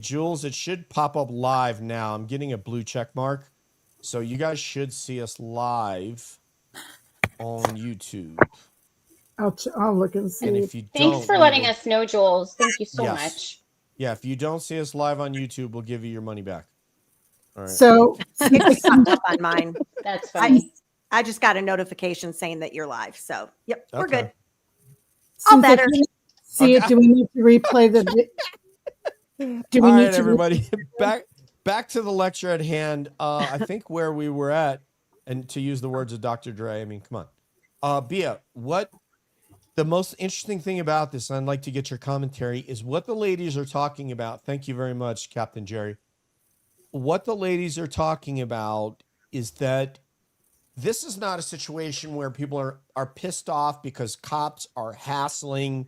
Jules, it should pop up live now. I'm getting a blue check mark. So you guys should see us live on YouTube. I'll look and see. And if you Thanks don't, for letting us know, Jules. Thank you so much. Yeah, if you don't see us live on YouTube, we'll give you your money back. All right. So It just popped up on mine. That's funny. I just got a notification saying that you're live. So, yep, we're Okay. good. All since I better. can't see it, do we need to replay the? Do we All need right, to everybody, back to the lecture at hand. I think where we were at, and to use the words of Dr. Dre, I mean, come on. Bia, what the most interesting thing about this, and I'd like to get your commentary, is what the ladies are talking about. Thank you very much, Captain Jerry. What the ladies are talking about is that this is not a situation where people are pissed off because cops are hassling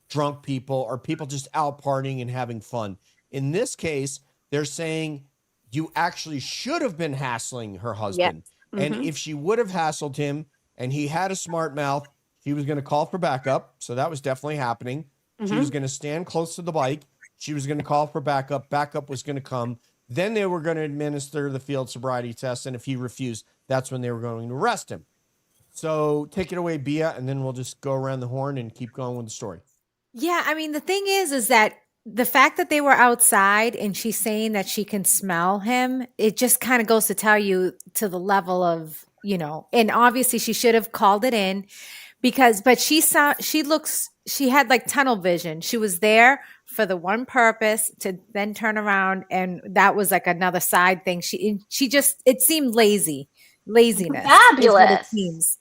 drunk people or people just out partying and having fun. In this case, they're saying you actually should have been hassling her husband. Yep. And if she would have hassled him and he had a smart mouth, he was going to call for backup. So that was definitely happening. She was going to stand close to the bike. She was going to call for backup. Backup was going to come. Then they were going to administer the field sobriety test. And if he refused, that's when they were going to arrest him. So take it away, Bia, and then we'll just go around the horn and keep going with the story. Yeah, I mean, the thing is that the fact that they were outside and she's saying that she can smell him, it just kind of goes to tell you to the level of, and obviously she should have called it in but she had like tunnel vision. She was there for the one purpose to then turn around. And that was like another side thing. It seemed laziness. Fabulous.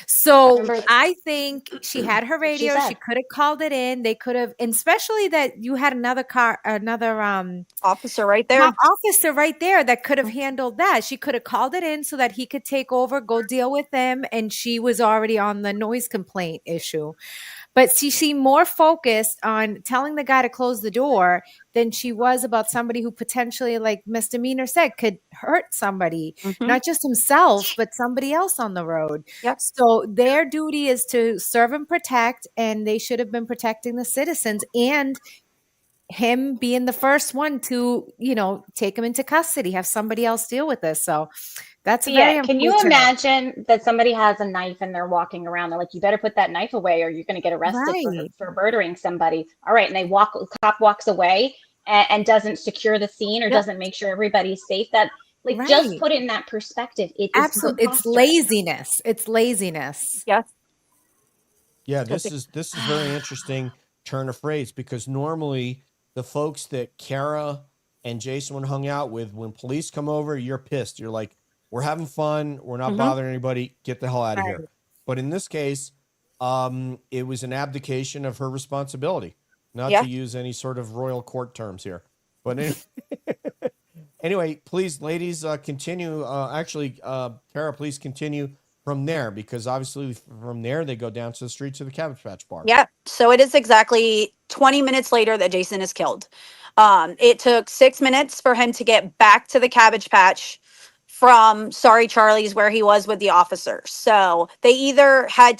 So I think she had her radio. She could have called it in. They could have, and especially that you had another officer right there. Officer right there that could have handled that. She could have called it in so that he could take over, go deal with them. And she was already on the noise complaint issue. But she seemed more focused on telling the guy to close the door than she was about somebody who potentially, like misdemeanor said, could hurt somebody, not just himself, but somebody else on the road. Yep. So their duty is to serve and protect, and they should have been protecting the citizens and him being the first one to, take him into custody, have somebody else deal with this. So that's very unfortunate. Can you imagine that somebody has a knife and they're walking around? They're like, you better put that knife away or you're going to get arrested for murdering somebody. All right. And cop walks away and doesn't secure the scene or doesn't make sure everybody's safe. Just put it in that perspective. It is absolutely, it's laziness. It's laziness. Yes. Yeah. This is very interesting turn of phrase, because normally the folks that Kara and Jason hung out with, when police come over, you're pissed. You're like, we're having fun. We're not bothering anybody. Get the hell out of here. But in this case, it was an abdication of her responsibility, not to use any sort of royal court terms here. But anyway, please, ladies, continue. Kara, please continue from there, because obviously from there they go down to the streets of the Cabbage Patch Bar. Yeah. So it is exactly 20 minutes later that Jason is killed. It took 6 minutes for him to get back to the Cabbage Patch from Sorry Charlie's, where he was with the officers. So they cut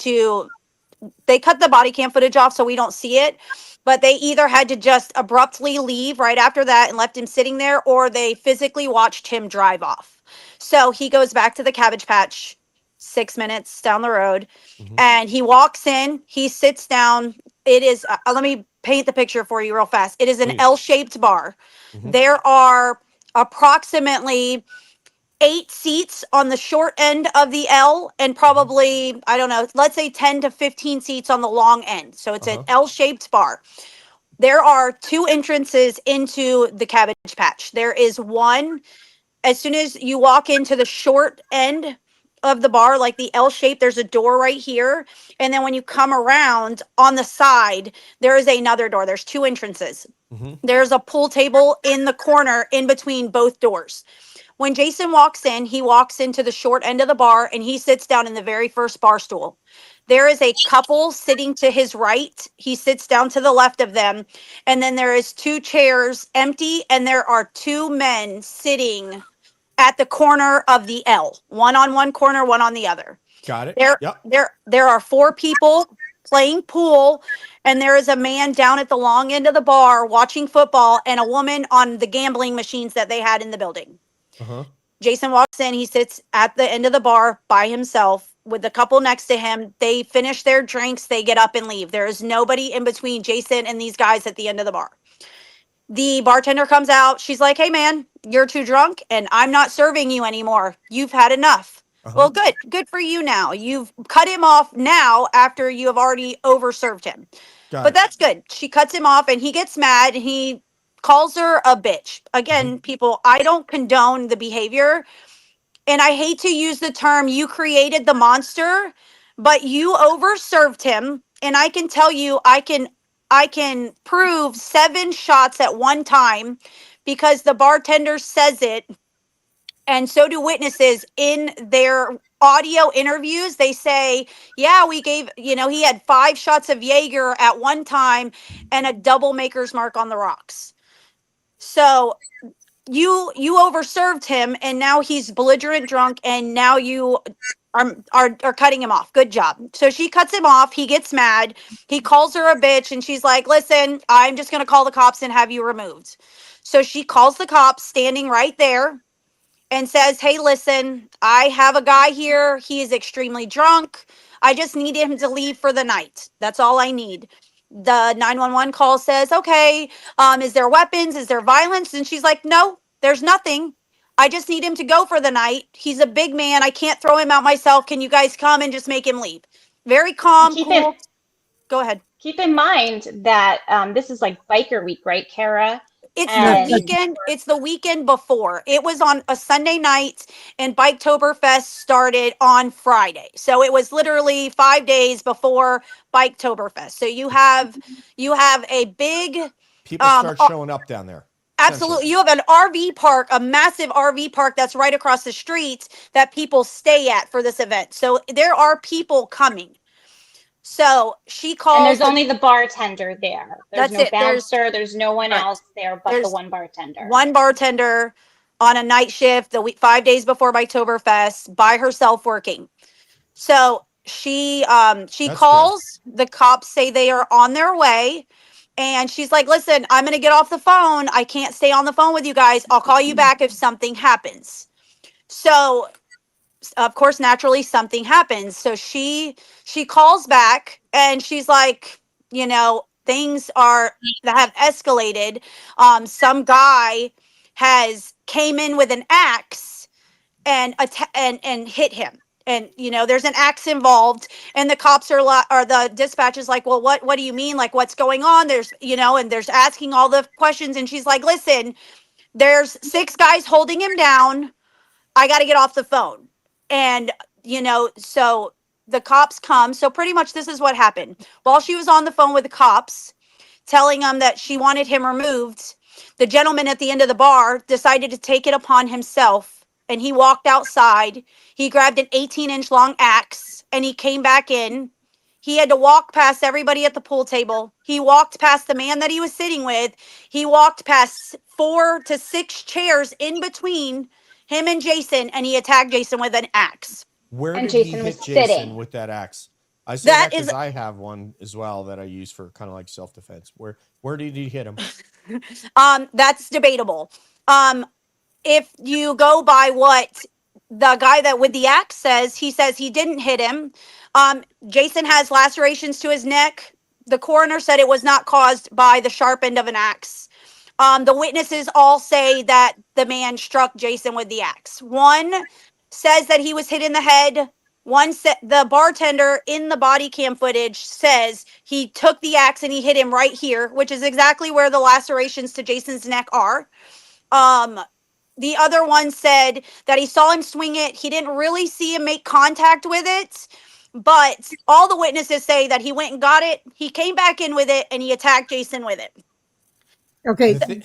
the body cam footage off so we don't see it, but they either had to just abruptly leave right after that and left him sitting there, or they physically watched him drive off. So he goes back to the Cabbage Patch 6 minutes down the road, and he walks in, he sits down. It is, let me paint the picture for you real fast. It is an L-shaped bar. There are approximately 8 seats on the short end of the L, and probably, I don't know, let's say 10 to 15 seats on the long end. So it's an L-shaped bar. There are 2 entrances into the Cabbage Patch. There is one, as soon as you walk into the short end of the bar, like the L shape, there's a door right here. And then when you come around on the side, there is another door. There's 2 entrances. There's a pool table in the corner in between both doors. When Jason walks in, he walks into the short end of the bar and he sits down in the very first bar stool. There is a couple sitting to his right. He sits down to the left of them. And then there is 2 chairs empty, and there are 2 men sitting at the corner of the L, one on one corner, one on the other. Got it. There are 4 people playing pool, and there is a man down at the long end of the bar watching football, and a woman on the gambling machines that they had in the building. Uh-huh. Jason walks in. He sits at the end of the bar by himself with the couple next to him. They finish their drinks. They get up and leave. There is nobody in between Jason and these guys at the end of the bar. The bartender comes out. She's like, hey, man, you're too drunk and I'm not serving you anymore. You've had enough. Uh-huh. Well, good. Good for you now. You've cut him off now after you have already overserved him. Got But it. that's good. She cuts him off and he gets mad and he calls her a bitch. Again, people, I don't condone the behavior. And I hate to use the term you created the monster, but you overserved him. And I can tell you, I can prove 7 shots at one time because the bartender says it. And so do witnesses in their audio interviews. They say, yeah, we gave, he had 5 shots of Jaeger at one time and a double maker's mark on the rocks. So you overserved him and now he's belligerent drunk and now you are cutting him off. Good job. So she cuts him off. He gets mad. He calls her a bitch and she's like, listen, I'm just going to call the cops and have you removed. So she calls the cops standing right there and says, hey, listen, I have a guy here. He is extremely drunk. I just need him to leave for the night. That's all I need. The 911 call says, okay, is there weapons? Is there violence? And she's like, no, there's nothing. I just need him to go for the night. He's a big man. I can't throw him out myself. Can you guys come and just make him leave? Very calm, Keep cool. it- Go ahead. Keep in mind that this is like biker week, right, Kara? It's And- the weekend. It's the weekend before. It was on a Sunday night, and Biketoberfest started on Friday. So it was literally 5 days before Biketoberfest. So you have a big, People start showing up down there. absolutely. You have an RV park, a massive RV park that's right across the street that people stay at for this event. So there are people coming. So she calls. And there's only the bartender there. There's That's no it. bouncer. There's no one Right. else there but There's the one bartender. one bartender on a night shift the week 5 days before Biketoberfest by herself working. So she That's calls. The cops say they are on their way. And she's like, listen, I'm going to get off the phone. I can't stay on the phone with you guys. I'll call you back if something happens. So, of course, naturally, something happens. So she calls back and she's like, things that have escalated. Some guy has came in with an axe and hit him. And there's an axe involved, and the cops or the dispatch is like, well, what do you mean? Like, what's going on? There's and there's asking all the questions, and she's like, listen, there's 6 guys holding him down. I got to get off the phone, and so the cops come. So pretty much this is what happened while she was on the phone with the cops, telling them that she wanted him removed. The gentleman at the end of the bar decided to take it upon himself. And he walked outside. He grabbed an 18-inch long axe and he came back in. He had to walk past everybody at the pool table. He walked past the man that he was sitting with. He walked past 4 to 6 chairs in between him and Jason, and he attacked Jason with an axe. Where And did he Jason hit was Jason sitting. with that axe? I say That that because is- I have one as well that I use for kind of like self-defense. Where did he hit him? That's debatable. If you go by what the guy that with the axe says, he says he didn't hit him. Jason has lacerations to his neck. The coroner said it was not caused by the sharp end of an axe. The witnesses all say that the man struck Jason with the axe. One says that he was hit in the head. One said the bartender in the body cam footage says he took the axe and he hit him right here, which is exactly where the lacerations to Jason's neck are. The other one said that he saw him swing it. He didn't really see him make contact with it, but all the witnesses say that he went and got it. He came back in with it and he attacked Jason with it. Okay, The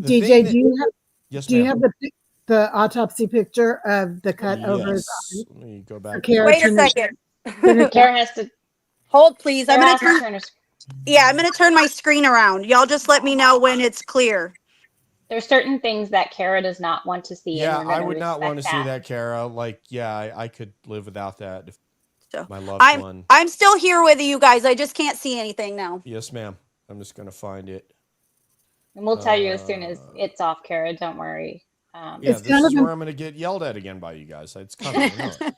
DJ, thing that- Yes, do you ma'am. have the autopsy picture of the cut over his Yes. Let me go back. Okay, Wait a turn it- second. Kara has to. Hold, please. I'm Kara gonna has to turn. turn her. Yeah, I'm gonna turn my screen around. Y'all just let me know when it's clear. There's certain things that Kara does not want to see. and Yeah, we're I gonna would not want to respect see that, Kara. Like, yeah, I could live without that. So My loved one. I'm still here with you guys. I just can't see anything now. Yes, ma'am. I'm just gonna find it. And we'll tell you as soon as it's off, Kara. Don't worry. Yeah, It's this kind is of where I'm gonna get yelled at again by you guys. It's coming. I know it.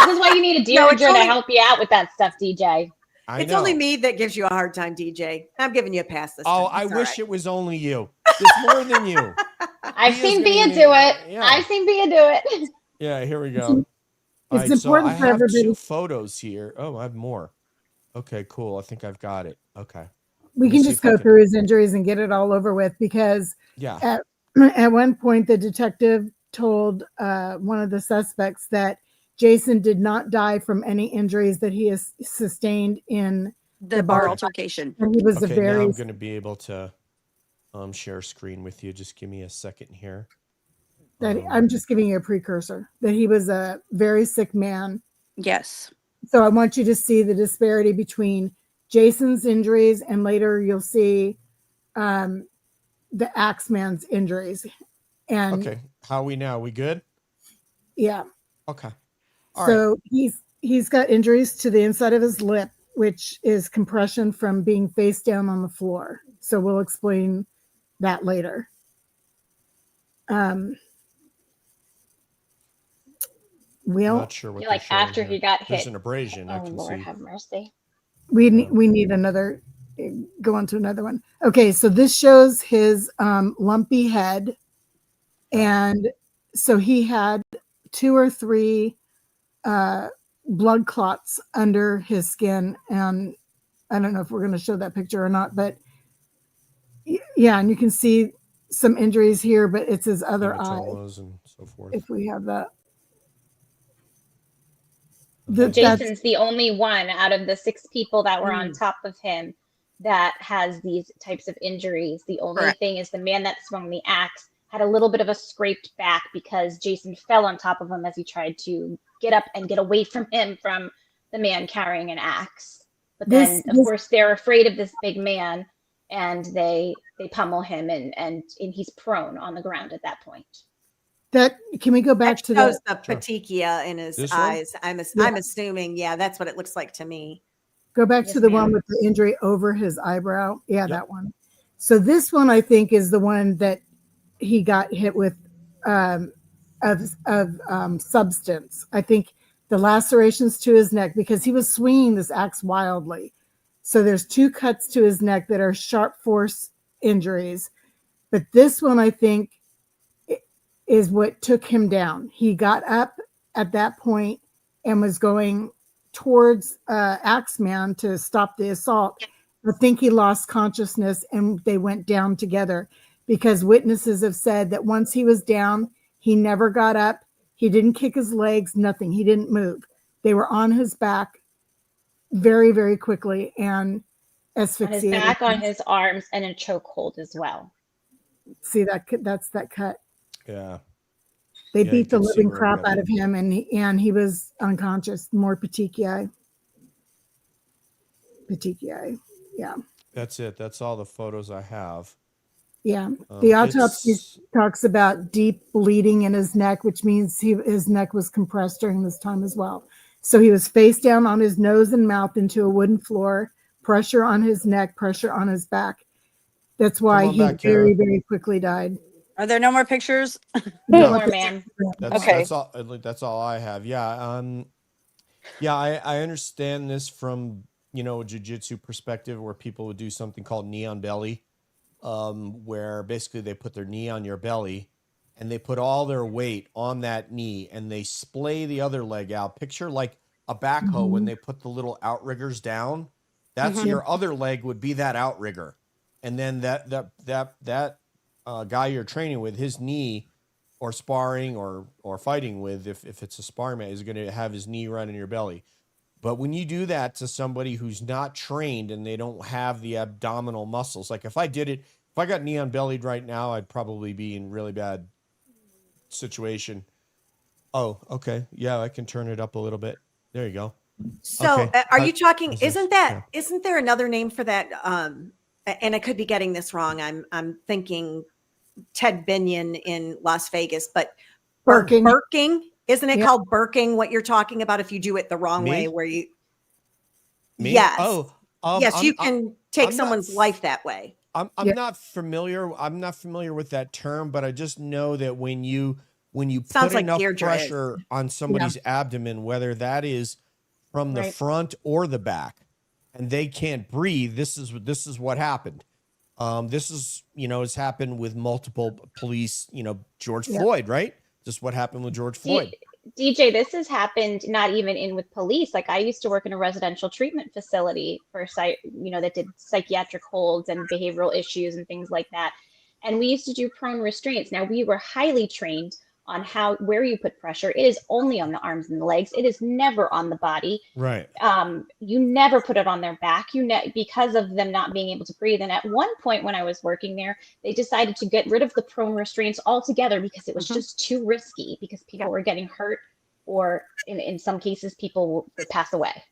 This is why you need a No, Deirdre it's to only- help you out with that stuff, DJ. I It's know. only me that gives you a hard time, DJ. I'm giving you a pass this Oh, time. I It's all wish right. it was only you. It's more than you. I've Bia's seen gonna Bia give do me- it. yeah. I've seen Bia do it. Yeah, here we go. All It's right, so important I for have everybody. 2 photos here. Oh, I have more. Okay, cool. I think I've got it. Okay. We Let me can see just if I go can- through his injuries and get it all over with, because Yeah. at one point the detective told one of the suspects that Jason did not die from any injuries that he has sustained in The bar bar. altercation. And he was a Okay, now very I'm going to be able to share screen with you. Just give me a second here. I'm just giving you a precursor that he was a very sick man. Yes. So I want you to see the disparity between Jason's injuries, and later you'll see the Axeman's injuries. And Okay, how are we now? We good? yeah, Okay. All right. so he's got injuries to the inside of his lip, which is compression from being face down on the floor. So we'll explain that later. We'll Not sure what You're like they're showing after here. he got There's hit. an abrasion. I Oh can Lord, see. have mercy. we need another. Go on to another one. Okay, so this shows his lumpy head, and so he had 2 or 3 blood clots under his skin, and I don't know if we're going to show that picture or not, but yeah, and you can see some injuries here, but it's his other eye. Hematomas and so forth. If we have that. Okay. Jason's the only one out of the 6 people that were on top of him that has these types of injuries. The only Correct. thing is the man that swung the axe had a little bit of a scraped back because Jason fell on top of him as he tried to get up and get away from him, from the man carrying an axe. But then, of course, they're afraid of this big man, and they pummel him, and he's prone on the ground at that point. That, can we go back That to shows that? the petechia in his This one? eyes. I'm assuming, yeah, that's what it looks like to me. Go back Yes, to the ma'am. one with the injury over his eyebrow. Yeah, Yep. that one. So this one, I think, is the one that he got hit with substance. I think the lacerations to his neck, because he was swinging this axe wildly. So there's 2 cuts to his neck that are sharp force injuries. But this one, I think, is what took him down. He got up at that point and was going towards Axeman to stop the assault. I think he lost consciousness and they went down together, because witnesses have said that once he was down, he never got up. He didn't kick his legs, nothing. He didn't move. They were on his back very, very quickly and On his asphyxiated. back, on his arms, and a chokehold as well. See that? That's that cut. Yeah. They Yeah, you beat the can see living where crap we have out of him, and he was unconscious. More petechiae. Petechiae. Yeah. That's it. That's all the photos I have. Yeah. The autopsy it's- talks about deep bleeding in his neck, which means his neck was compressed during this time as well. So he was face down on his nose and mouth into a wooden floor, pressure on his neck, pressure on his back. That's why Come on he back, Kara. very, very quickly died. Are there no more pictures? No more, ma'am. Okay. That's all I have. Yeah. Yeah, I understand this from, a jiu-jitsu perspective, where people would do something called knee on belly, where basically they put their knee on your belly and they put all their weight on that knee and they splay the other leg out. Picture like a backhoe when they put the little outriggers down. That's your other leg would be that outrigger. And then that guy you're training with, his knee, or sparring or fighting with, if it's a sparring match, is going to have his knee right in your belly. But when you do that to somebody who's not trained and they don't have the abdominal muscles, like if I got knee on bellied right now, I'd probably be in really bad situation. Oh, okay. Yeah, I can turn it up a little bit. There you go. So Okay. are you talking, Is this- isn't there another name for that? And I could be getting this wrong. I'm thinking Ted Binion in Las Vegas, but Burking. Burking Isn't it Yeah. called burking, what you're talking about if you do it the wrong Me? way, where you, Me? yes. Oh, Yes, you I'm can take I'm not someone's life that way. I'm Yeah. not familiar. I'm not familiar with that term, but I just know that when you put Sounds like enough Deirdre is. pressure on somebody's abdomen, whether that is from the Right. front or the back, and they can't breathe, this is what happened. This is, has happened with multiple police, George Yeah. Floyd, right? Just what happened with George Floyd. DJ, this has happened not even in with police. Like I used to work in a residential treatment facility for that did psychiatric holds and behavioral issues and things like that. And we used to do prone restraints. Now we were highly trained on where you put pressure. It is only on the arms and the legs. It is never on the body. Right. You never put it on their back. Because of them not being able to breathe. And at one point when I was working there, they decided to get rid of the prone restraints altogether because it was just too risky because people were getting hurt, or in some cases people would pass away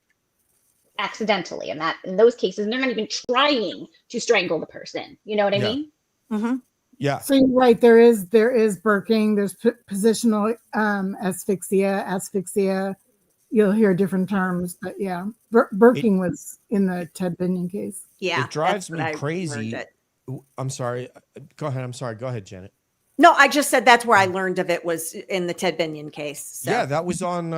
accidentally. And in those cases, they're not even trying to strangle the person. You know what I Yeah. mean? Mm-hmm. Yeah. So you're right. There is burking. There's positional asphyxia. You'll hear different terms, but yeah, burking was in the Ted Binion case. Yeah. It drives that's what me I learned crazy. it. I'm sorry. Go ahead. I'm sorry. Go ahead, Janet. No, I just said that's where I learned of it, was in the Ted Binion case. So. Yeah, that was on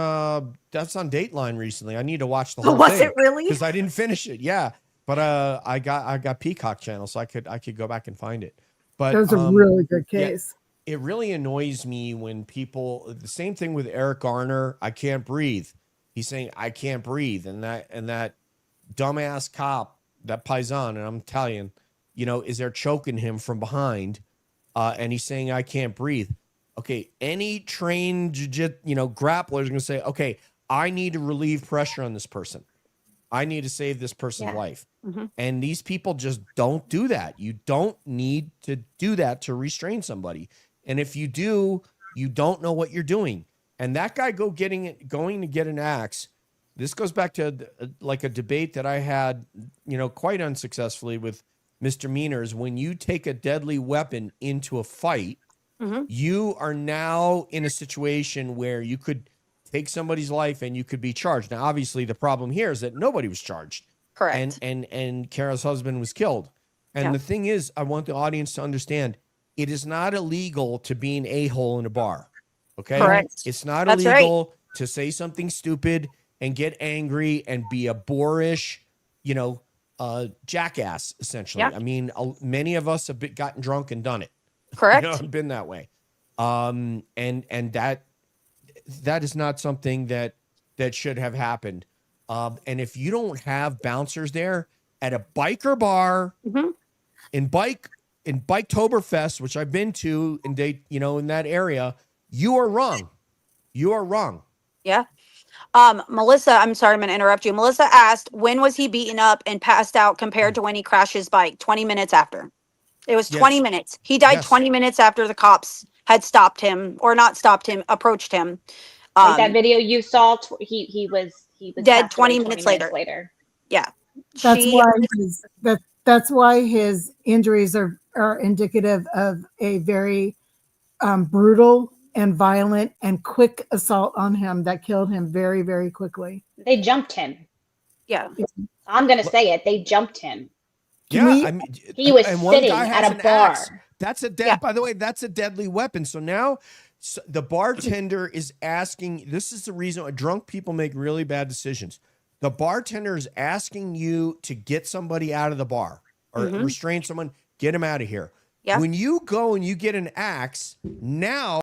that's on Dateline recently. I need to watch the whole Was thing it really? because I didn't finish it. Yeah, but I got Peacock channel, so I could go back and find it. But That was a really good case. It really annoys me when people. The same thing with Eric Garner. I can't breathe. He's saying I can't breathe, and that dumbass cop, that paisan, and I'm Italian, is there choking him from behind, and he's saying I can't breathe. Okay, any trained grappler is going to say, okay, I need to relieve pressure on this person. I need to save this person's life. Mm-hmm. And these people just don't do that. You don't need to do that to restrain somebody. And if you do, you don't know what you're doing. And that guy going to get an axe. This goes back to like a debate that I had, quite unsuccessfully with misdemeanors. When you take a deadly weapon into a fight, you are now in a situation where you could take somebody's life and you could be charged. Now, obviously, the problem here is that nobody was charged. Correct. And Kara's husband was killed. And the thing is, I want the audience to understand, it is not illegal to be an a-hole in a bar. Okay? Correct. It's not That's illegal to say something stupid and get angry and be a boorish, jackass, essentially. Yeah. I mean, many of us have gotten drunk and done it. Correct. Been that way. And that is not something that should have happened. And if you don't have bouncers there at a biker bar in Biketoberfest, which I've been to in that area, you are wrong. You are wrong. Yeah. Melissa, I'm sorry, I'm going to interrupt you. Melissa asked, when was he beaten up and passed out compared to when he crashed his bike? 20 minutes after. It was 20 minutes. He died 20 minutes after the cops had stopped him, or not stopped him, approached him. Like that video you saw, he was dead passed away 20 minutes later. Yeah. That's why his injuries are indicative of a very brutal and violent and quick assault on him that killed him very, very quickly. They jumped him. Yeah. I'm going to say it. They jumped him. Yeah, He was and one sitting guy has at a an bar. axe. That's by the way, that's a deadly weapon. So now the bartender is asking, this is the reason drunk people make really bad decisions. The bartender is asking you to get somebody out of the bar or restrain someone, get them out of here. Yeah. When you go and you get an axe, now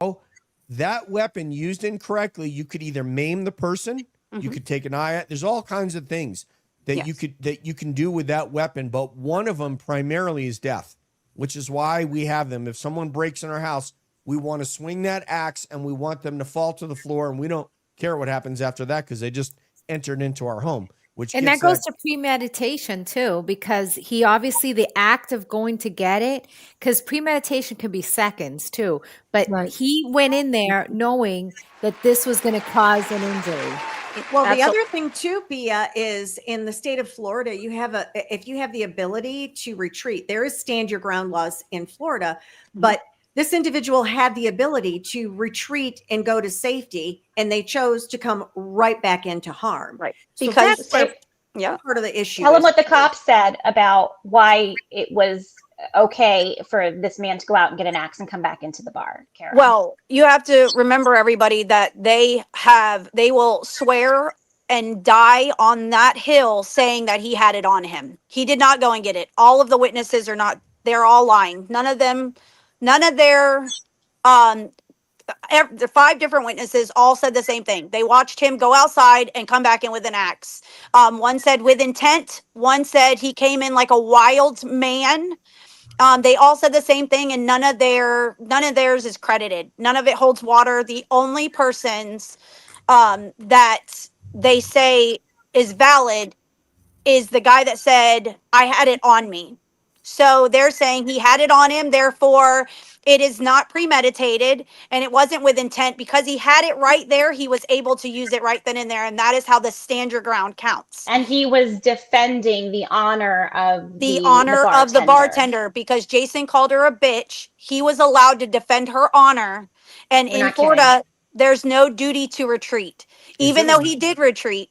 that weapon used incorrectly, you could either maim the person, you could take an eye out. There's all kinds of things that you can do with that weapon, but one of them primarily is death, which is why we have them. If someone breaks in our house, we want to swing that axe and we want them to fall to the floor, and we don't care what happens after that because they just entered into our home. And that goes to premeditation too, because he obviously, the act of going to get it, because premeditation can be seconds too, but he went in there knowing that this was going to cause an injury. Well, the other thing too, Bia, is in the state of Florida, if you have the ability to retreat, there is stand your ground laws in Florida, but This individual had the ability to retreat and go to safety, and they chose to come right back into harm. Right. So Because that's So yeah. part of the issue. tell them is- what the cops said about why it was okay for this man to go out and get an axe and come back into the bar, Kara. Well, you have to remember, everybody, that they will swear and die on that hill saying that he had it on him. He did not go and get it. All of the witnesses are not, they're all lying. None of their, the 5 different witnesses all said the same thing. They watched him go outside and come back in with an axe. One said with intent. One said he came in like a wild man. They all said the same thing, and none of theirs is credited. None of it holds water. The only persons that they say is valid is the guy that said, I had it on me. So they're saying he had it on him, therefore it is not premeditated and it wasn't with intent. Because he had it right there, he was able to use it right then and there, and that is how the stand your ground counts. And he was defending the honor of The honor of the bartender, because Jason called her a bitch. He was allowed to defend her honor. And We're in not Florida, there's no duty to retreat, even though he did retreat.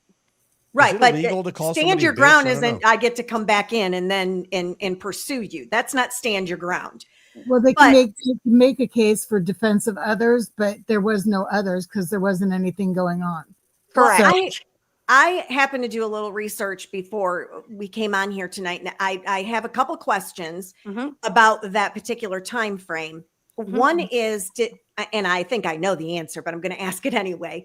Right, it but illegal to call stand somebody your a bitch? ground I don't isn't know. I get to come back in and then and pursue you. That's not stand your ground. Well, they But- can make a case for defense of others, but there was no others because there wasn't anything going on. Correct. Well, I happened to do a little research before we came on here tonight, and I have a couple questions Mhm. about that particular time frame. Mhm. One is, and I think I know the answer, but I'm going to ask it anyway.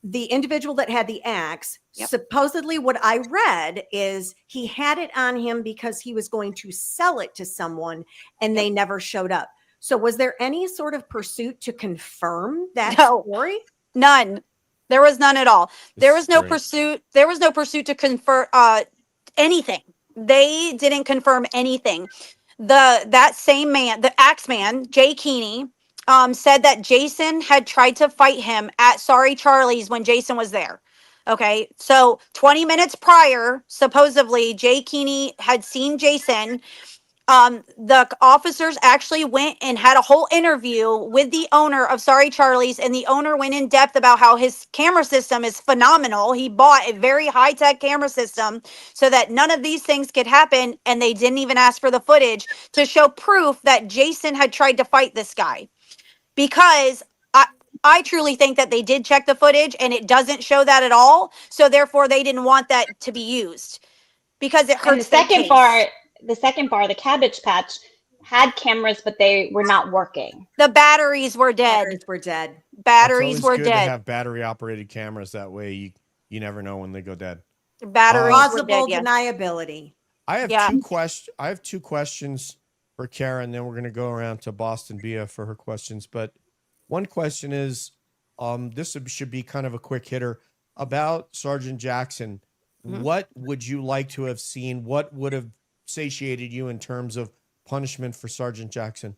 The individual that had the axe, Yep. supposedly what I read is he had it on him because he was going to sell it to someone, and they never showed up. So was there any sort of pursuit to confirm that No. story? None. There was none at all. There This was is no great. pursuit. There was no pursuit to confer anything. They didn't confirm anything. That same man, the axe man, Jay Keeney, said that Jason had tried to fight him at Sorry Charlie's when Jason was there. Okay, so 20 minutes prior, supposedly Jay Keeney had seen Jason. The officers actually went and had a whole interview with the owner of Sorry Charlie's, and the owner went in depth about how his camera system is phenomenal. He bought a very high-tech camera system so that none of these things could happen, and they didn't even ask for the footage to show proof that Jason had tried to fight this guy. Because I truly think that they did check the footage, and it doesn't show that at all, so therefore they didn't want that to be used because it And hurts their case. the second bar, the Cabbage Patch, had cameras, but they were not working. The batteries were dead. Batteries were dead. Batteries It's were always good to dead. have battery operated cameras. That way you never know when they go dead. Batteries were Plausible dead. Yeah. deniability. I have Yeah. I have 2 questions for Kara, and then we're going to go around to Boston Bia for her questions. But one question is, this should be kind of a quick hitter about Sergeant Jackson. Mhm. What would you like to have seen? What would have satiated you in terms of punishment for Sergeant Jackson?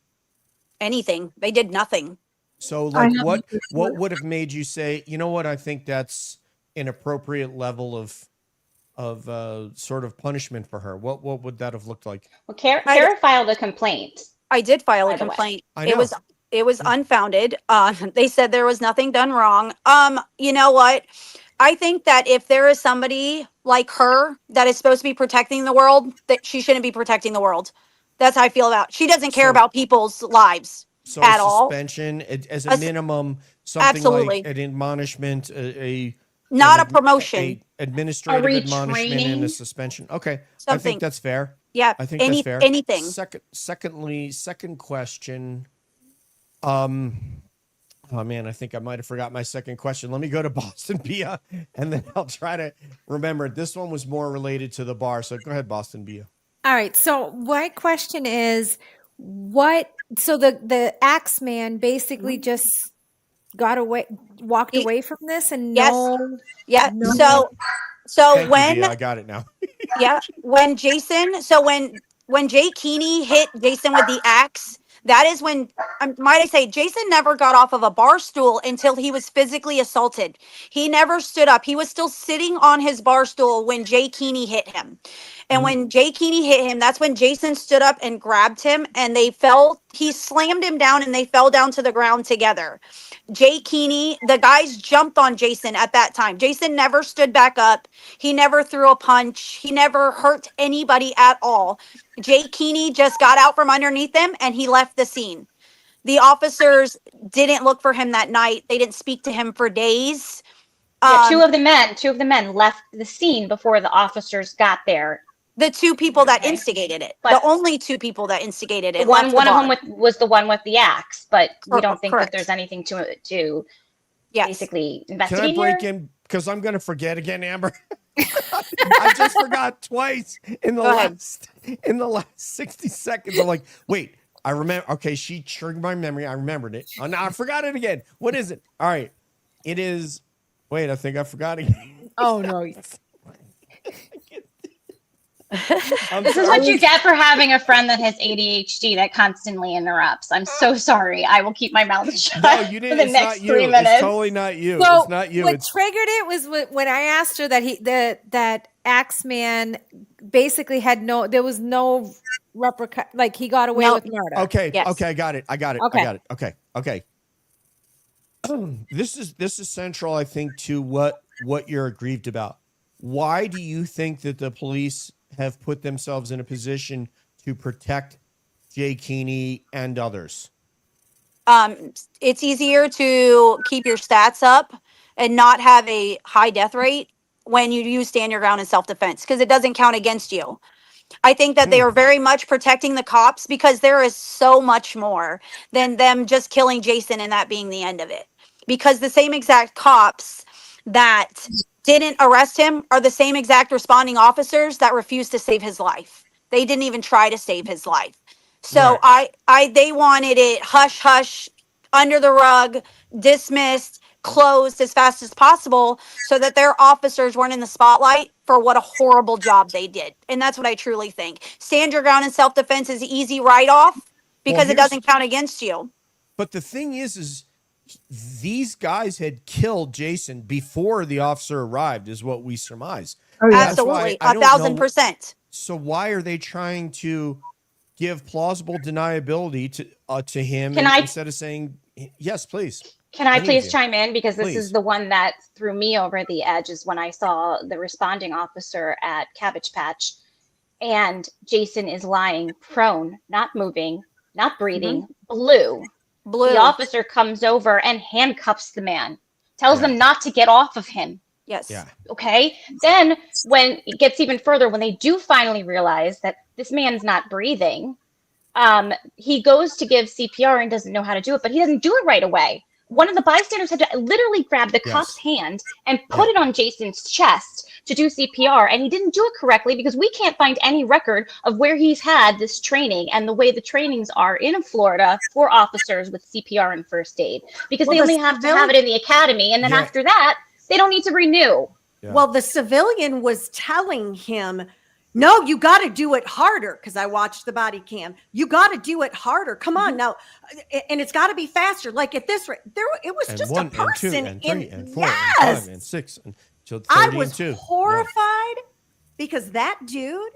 Anything. They did nothing. So, I like, have what would have made you say, you know what? I think that's an appropriate level of sort of punishment for her. What would that have looked like? Well, Kara filed a complaint. I did file By a the way. complaint. I It know. was unfounded. They said there was nothing done wrong. You know what? I think that if there is somebody like her that is supposed to be protecting the world, that she shouldn't be protecting the world. That's how I feel about. She doesn't care So- about people's lives So at all. suspension as a As- minimum, something Absolutely. like an admonishment, Not a an promotion. administrative A admonishment and a retraining? suspension. Okay, I Something. think that's fair. Yeah. I think that's fair. Anything. Second question. Oh man, I think I might have forgot my second question. Let me go to Boston Bia, and then I'll try to remember. This one was more related to the bar, so go ahead, Boston Bia. All right. So my question is, so the axe man basically just walked He- away from this, and Yes. no, Yeah. No. So Thank when you, Bia. I got it now. yeah, when Jay Keeney hit Jason with the axe, That is when, might I say, Jason never got off of a bar stool until he was physically assaulted. He never stood up. He was still sitting on his bar stool when Jay Keeney hit him. And when Jay Keeney hit him, that's when Jason stood up and grabbed him, and he slammed him down, and they fell down to the ground together. Jay Keeney, the guys jumped on Jason at that time. Jason never stood back up. He never threw a punch. He never hurt anybody at all. Jay Keeney just got out from underneath him and he left the scene. The officers didn't look for him that night. They didn't speak to him for days. Yeah, two of the men left the scene before the officers got there. The two people that Okay. instigated it. But- The only two people that instigated it. One left the of bar. them was the one with the axe, but we don't think Correct. that there's anything to Yes. basically Can investigate I break here. in? Because I'm going to forget again, Amber. I just forgot twice in the Go ahead. last 60 seconds. I'm like, wait, I remember. Okay, she triggered my memory. I remembered it. Oh, now I forgot it again. What is it? All right. It is. Wait, I think I forgot again. Oh no. This is what you get for having a friend that has ADHD that constantly interrupts. I'm so sorry. I will keep my mouth shut No, you didn't. for the It's next not you. 3 It's minutes. totally not you. So It's not you. what It's triggered it was when I asked her that that Axeman basically there was no like he got away No. with murder. okay. Yes. Okay, I got it. Okay. I got it. Okay. This is central, I think, to what you're aggrieved about. Why do you think that the police have put themselves in a position to protect Jay Keeney and others? It's easier to keep your stats up and not have a high death rate when you use stand your ground and self-defense, because it doesn't count against you. I think that they are very much protecting the cops, because there is so much more than them just killing Jason and that being the end of it. Because the same exact cops that didn't arrest him are the same exact responding officers that refused to save his life. They didn't even try to save his life. So they wanted it hush hush, under the rug, dismissed, closed as fast as possible, so that their officers weren't in the spotlight for what a horrible job they did. And that's what I truly think. Stand your ground in self-defense is easy write-off because it here's- doesn't count against you. But the thing is these guys had killed Jason before the officer arrived, is what we surmise. Oh, yeah. That's why Absolutely. I don't know- 1,000%. So why are they trying to give plausible deniability to him Can I- instead of saying yes, please? Can I Any of please you. chime in? Because this Please. is the one that threw me over the edge, is when I saw the responding officer at Cabbage Patch and Jason is lying prone, not moving, not breathing, blue. Blue. The officer comes over and handcuffs the man, tells Yeah. them not to get off of him. Yes. Yeah. Okay. Then when it gets even further, when they do finally realize that this man's not breathing, he goes to give CPR and doesn't know how to do it, but he doesn't do it right away. One of the bystanders had to literally grab the Yes. cop's hand and put it on Jason's chest to do CPR. And he didn't do it correctly because we can't find any record of where he's had this training and the way the trainings are in Florida for officers with CPR and first aid, because Well, they the only have to have it in the academy. And then Yeah. after that, they don't need to renew. Yeah. Well, the civilian was telling him, no, you got to do it harder. Because I watched the body cam. You got to do it harder. Come on now. And it's got to be faster. Like at this rate, it was And just one a person. and two and three and four yes. and 5 and 6 and till 30 I and was 2. horrified because that dude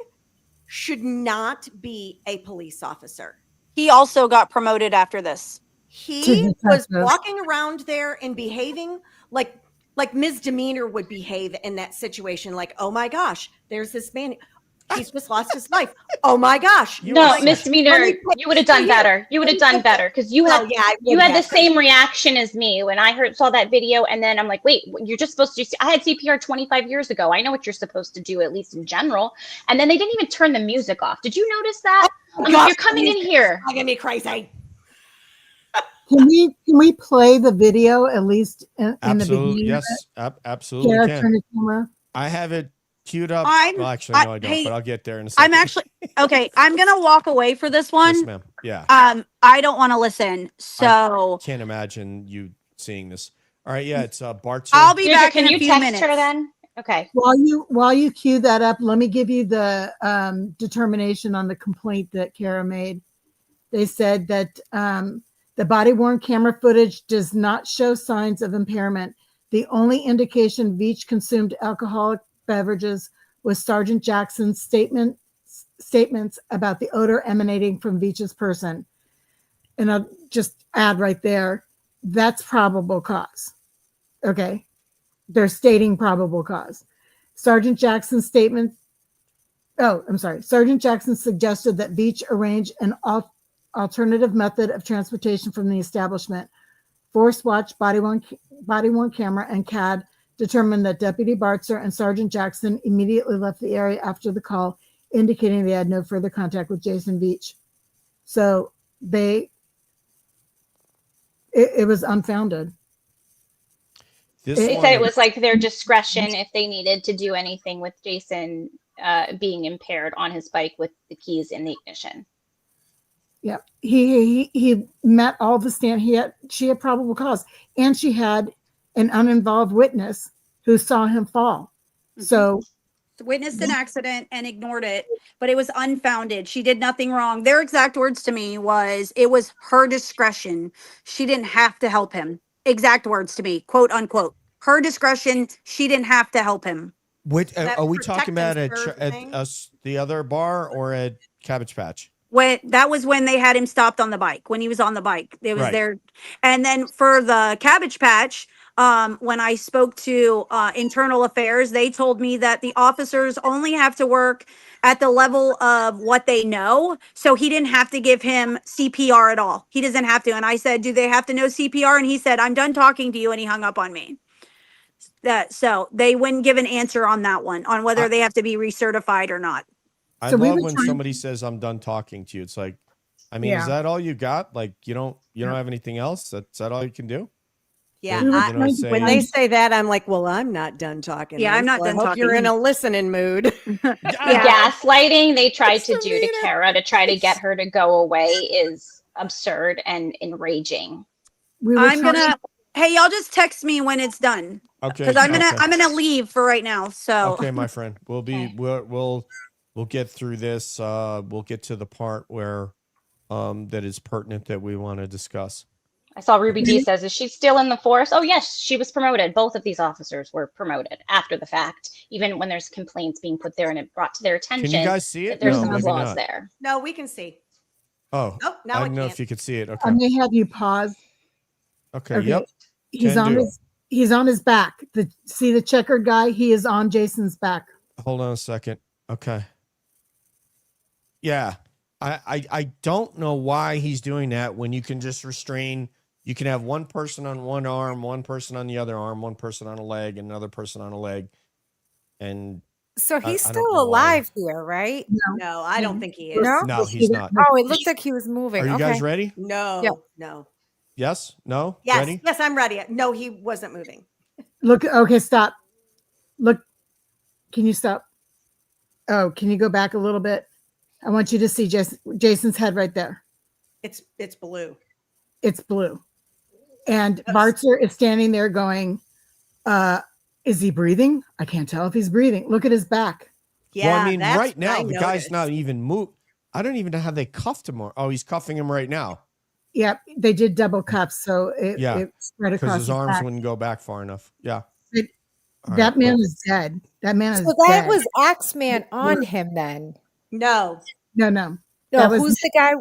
should not be a police officer. He also got promoted after this. He was detective. walking around there and behaving like misdemeanor would behave in that situation. Like, oh my gosh, there's this man. He's just lost his life. Oh my gosh. You No, were- Let misdemeanor. me put- You would have done here, better. You would have done better because you Well, had yeah, I you would had the have. same reaction as me when I saw that video, and then I'm like, wait, you're just supposed to. I had CPR 25 years ago. I know what you're supposed to do, at least in general. And then they didn't even turn the music off. Did you notice that? I'm like, gosh, you're coming in here. It's gonna be crazy. Can we play the video at least in the Absolutely. beginning? Yes. Absolutely. Kara, Can. turn the camera. I have it queued up. I'm- Well, actually, no, I don't, hey, but I'll get there in a second. I'm actually okay. I'm gonna walk away for this one. Yes, ma'am. Yeah. I don't want to listen. So Can't imagine you seeing this. All right. Yeah. It's Bart. I'll be Deirdre, back can in you a few text minutes. her then? Okay. While you cue that up, let me give you the determination on the complaint that Kara made. they said that the body-worn camera footage does not show signs of impairment. The only indication Veach consumed alcoholic beverages was Sergeant Jackson's statements about the odor emanating from Veach's person. And I'll just add right there, that's probable cause. Okay. They're stating probable cause. Sergeant Jackson's statement. Oh, I'm sorry. Sergeant Jackson suggested that Veach arrange an alternative method of transportation from the establishment. Force watch, body-worn camera, and CAD determined that Deputy Bartzer and Sergeant Jackson immediately left the area after the call, indicating they had no further contact with Jason Veach. So it was unfounded. They said it was like their discretion if they needed to do anything with Jason being impaired on his bike with the keys in the ignition. Yeah, he met all the she had probable cause, and she had an uninvolved witness who saw him fall. Mm-hmm. So witnessed an accident and ignored it, but it was unfounded. She did nothing wrong. Their exact words to me was, it was her discretion. She didn't have to help him. Exact words to me, quote unquote. Her discretion. She didn't have to help him. Which That are we protect talking about and at, serve at thing? us the other bar or at Cabbage Patch? That was when they had him stopped on the bike, when he was on the bike. It was Right. there. And then for the Cabbage Patch, when I spoke to internal affairs, they told me that the officers only have to work at the level of what they know. So he didn't have to give him CPR at all. He doesn't have to. And I said, do they have to know CPR? And he said, I'm done talking to you. And he hung up on me. So they wouldn't give an answer on that one, on whether they have to be recertified or not. I So we love were when trying- somebody says, I'm done talking to you. It's like, I mean, Yeah. is that all you got? Like, you don't have anything else? Is that all you can do? Yeah. We were You know, trying to say- When they say that, I'm like, well, I'm not done talking. Yeah, I'm not so done I hope you're talking. in a listening mood. The gaslighting they tried That's to so do to mean. Kara to try to get her to go away is absurd and enraging. we were I'm trying- gonna, hey, y'all just text me when it's done. Okay. Because I'm okay. gonna leave for right now. So Okay, my friend. Okay. We'll get through this. We'll get to the part where that is pertinent that we want to discuss. I saw Ruby D says, is she still in the force? Oh, yes, she was promoted. Both of these officers were promoted after the fact, even when there's complaints being put there and it brought to their attention Can you guys see that it? there's No, some maybe flaws not. there. No, we can see. Oh, Oh, now I I don't know can't. if you could see it. I Okay. may have you pause. Okay. Yep. He's Can on do. he's on his back. See the checkered guy? He is on Jason's back. Hold on a second. Okay. Yeah. I don't know why he's doing that when you can just restrain. You can have one person on one arm, one person on the other arm, one person on a leg, another person on a leg. And So he's I don't still know why. alive here, right? No, I don't think he is. No? no, he's not. Oh, it looked like he was moving. Are you okay. guys ready? No, Yeah. no. Yes? No? Yes, Ready? yes, I'm ready. No, he wasn't moving. Look, okay, stop. Look, can you stop? Oh, can you go back a little bit? I want you to see Jason's head right there. It's blue. It's blue. And Yes. Bartzer is standing there going, is he breathing? I can't tell if he's breathing. Look at his back. Yeah, Well, I mean, that's right what I now, the guy's noticed. not even moved. I don't even know how they cuffed him. Oh, he's cuffing him right now Yep, they did double cups, so it spread because across his his arms back. wouldn't go back far enough. Yeah. It- All That right, man well, is dead. That man is So that dead. was Axeman on him then. No, no. No, That was- who's the guy?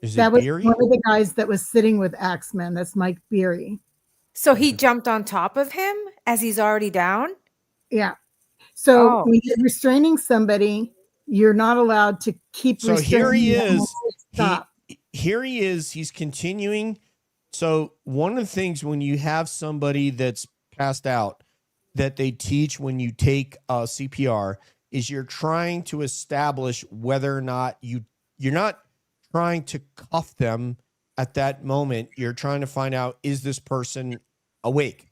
is That it was Beery? one of the guys that was sitting with Axeman. That's Mike Beery. So he jumped on top of him as he's already down? Yeah. So Oh. when you're restraining somebody, you're not allowed to keep So here restraining he them is. until they stop. Here he is. He's continuing. So one of the things when you have somebody that's passed out that they teach when you take CPR is you're trying to establish whether or not you're not trying to cuff them at that moment. You're trying to find out, is this person awake?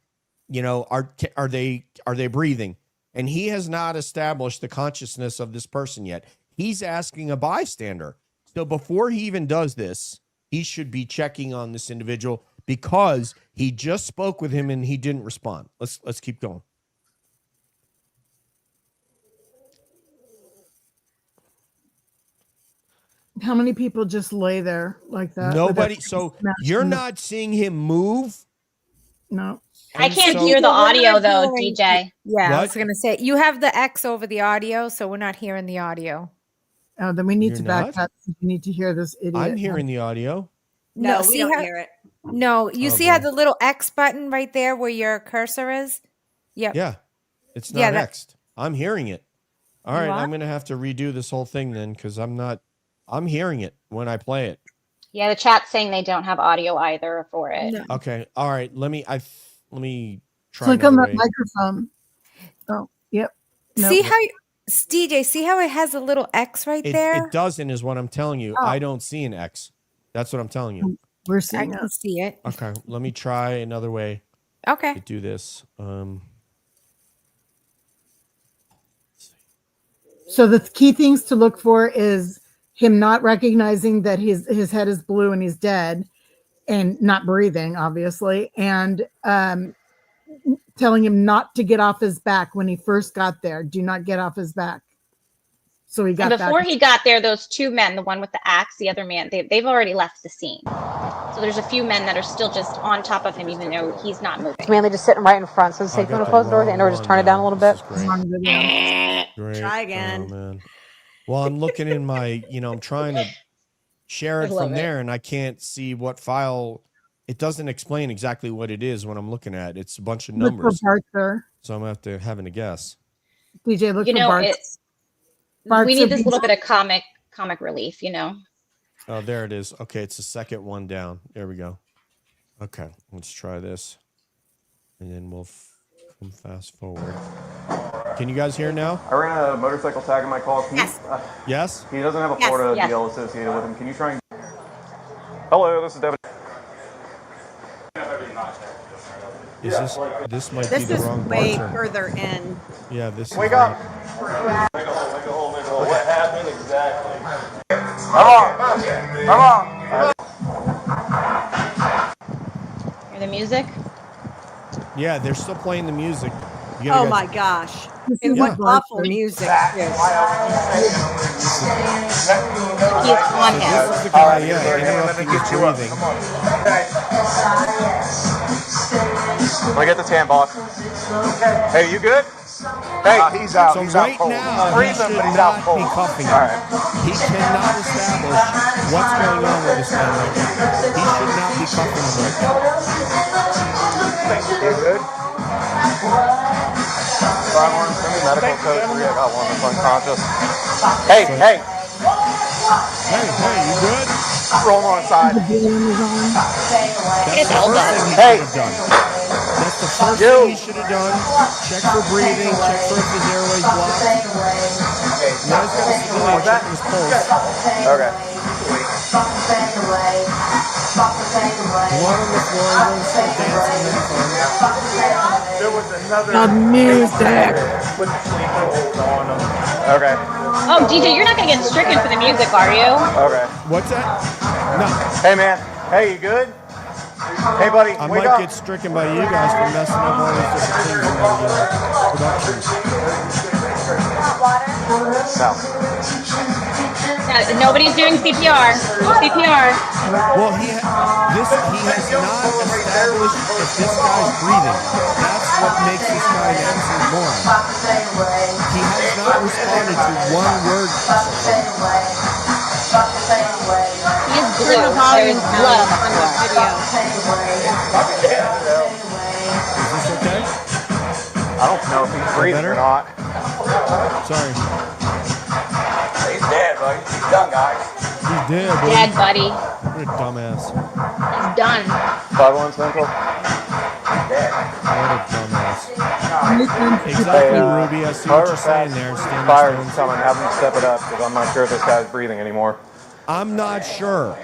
You know, are they breathing? And he has not established the consciousness of this person yet. He's asking a bystander. So before he even does this, he should be checking on this individual because he just spoke with him and he didn't respond. Let's keep going. How many people just lay there like that? Nobody. So you're not seeing him move? No. I can't so- hear the DJ, we're audio not though, hearing- DJ. Yeah, I What? was going to say, you have the X over the audio, so we're not hearing the audio. Oh, then we need You're to back not? up. You need to hear this idiot. I'm hearing the audio. No, we see don't how, hear it. No, you Oh, see how boy. the little X button right there where your cursor is? Yep. Yeah. It's Yeah, not that- X'd. I'm hearing it. All You right. are? I'm going to have to redo this whole thing then because I'm hearing it when I play it. Yeah, the chat's saying they don't have audio either for it. No. Okay. All right. Let me try Click on another that way. microphone. Oh, yep. Nope. See how DJ, see how it has a little X right there? It doesn't is what I'm telling you. Oh. I don't see an X. That's what I'm telling you. We're I seeing can it. see it. Okay. Let me try another way Okay. to do this. So the key things to look for is him not recognizing that his head is blue and he's dead and not breathing, obviously, and telling him not to get off his back when he first got there. Do not get off his back. So he got And before back. he got there, those two men, the one with the axe, the other man, they've already left the scene. So there's a few men that are still just on top of him, even though he's not moving. Mainly just sitting right in front. So say if you want to close the doors and or just turn it down a little bit. Wrong video. Great. Try again. Oh, man. Well, I'm looking in my, I'm trying to share it I love from it. there and I can't see what file. It doesn't explain exactly what it is when I'm looking at it. It's a bunch of Look for numbers. Bart there. So I'm going to have to having to guess. DJ, look You for know, Bart. Bart's we a need this beast. little bit of comic relief, Oh, there it is. Okay, it's the second one down. There we go. Okay, let's try this. And then we'll come fast forward. Can you guys hear now? I ran a motorcycle tag in my call. Can Yes. You, Yes? he doesn't have a Yes. Florida Yes. deal associated with him. Can you try and... Hello, this is Devin. This might This be the is wrong way button. further in. Yeah, this is Wake right. up! What happened exactly? Come on! Hear the music? Yeah, they're still playing the music. You Oh gotta my gosh. This And is what what awful Bart's music. He's on This him. is the guy, interrupting his breathing. Let me get this hand, boss. Hey, you good? Hey, he's out. So he's right out cold. now, he Freeze should him, but he's not out cold. be cuffing him. All right. He cannot establish what's going on with this man right now. He should not be cuffing him right now. You good? Firearm, send me medical code 3. I got one that's unconscious. Hey, hey, Hey, you good? roll him on the side. That's It's the all first done. thing he Hey. should have done. That's the first You. thing he should have done. Check for breathing, check for if his airway's blocked. Now he's got a civilian checking his pulse. Okay. One on the floor, everyone's still dancing and fun. There was another... The music. With the sleeper hold on him. Okay. Oh, DJ, you're not going to get stricken for the music, are you? Okay. What's that? No. Hey, man. Hey, you good? Hey, buddy, I wake might up. get stricken by you guys for messing up all these different things in my productions. No. Nobody's doing CPR. CPR. Well, he has not established if this guy's breathing. That's what makes this guy an absolute moron. He has not responded to one word. He is blue. There's blood on the floor. Is this okay? I don't know if he's breathing better? or not. Sorry. He's dead, buddy. He's done, guys. He's dead, buddy. Dead, buddy. What a dumbass. He's done. 5-1 Central. What a dumbass. Exactly, Ruby. I see what you're saying there. Standing Fire's stones. coming. Have him step it up because I'm not sure if this guy's breathing anymore. I'm not sure.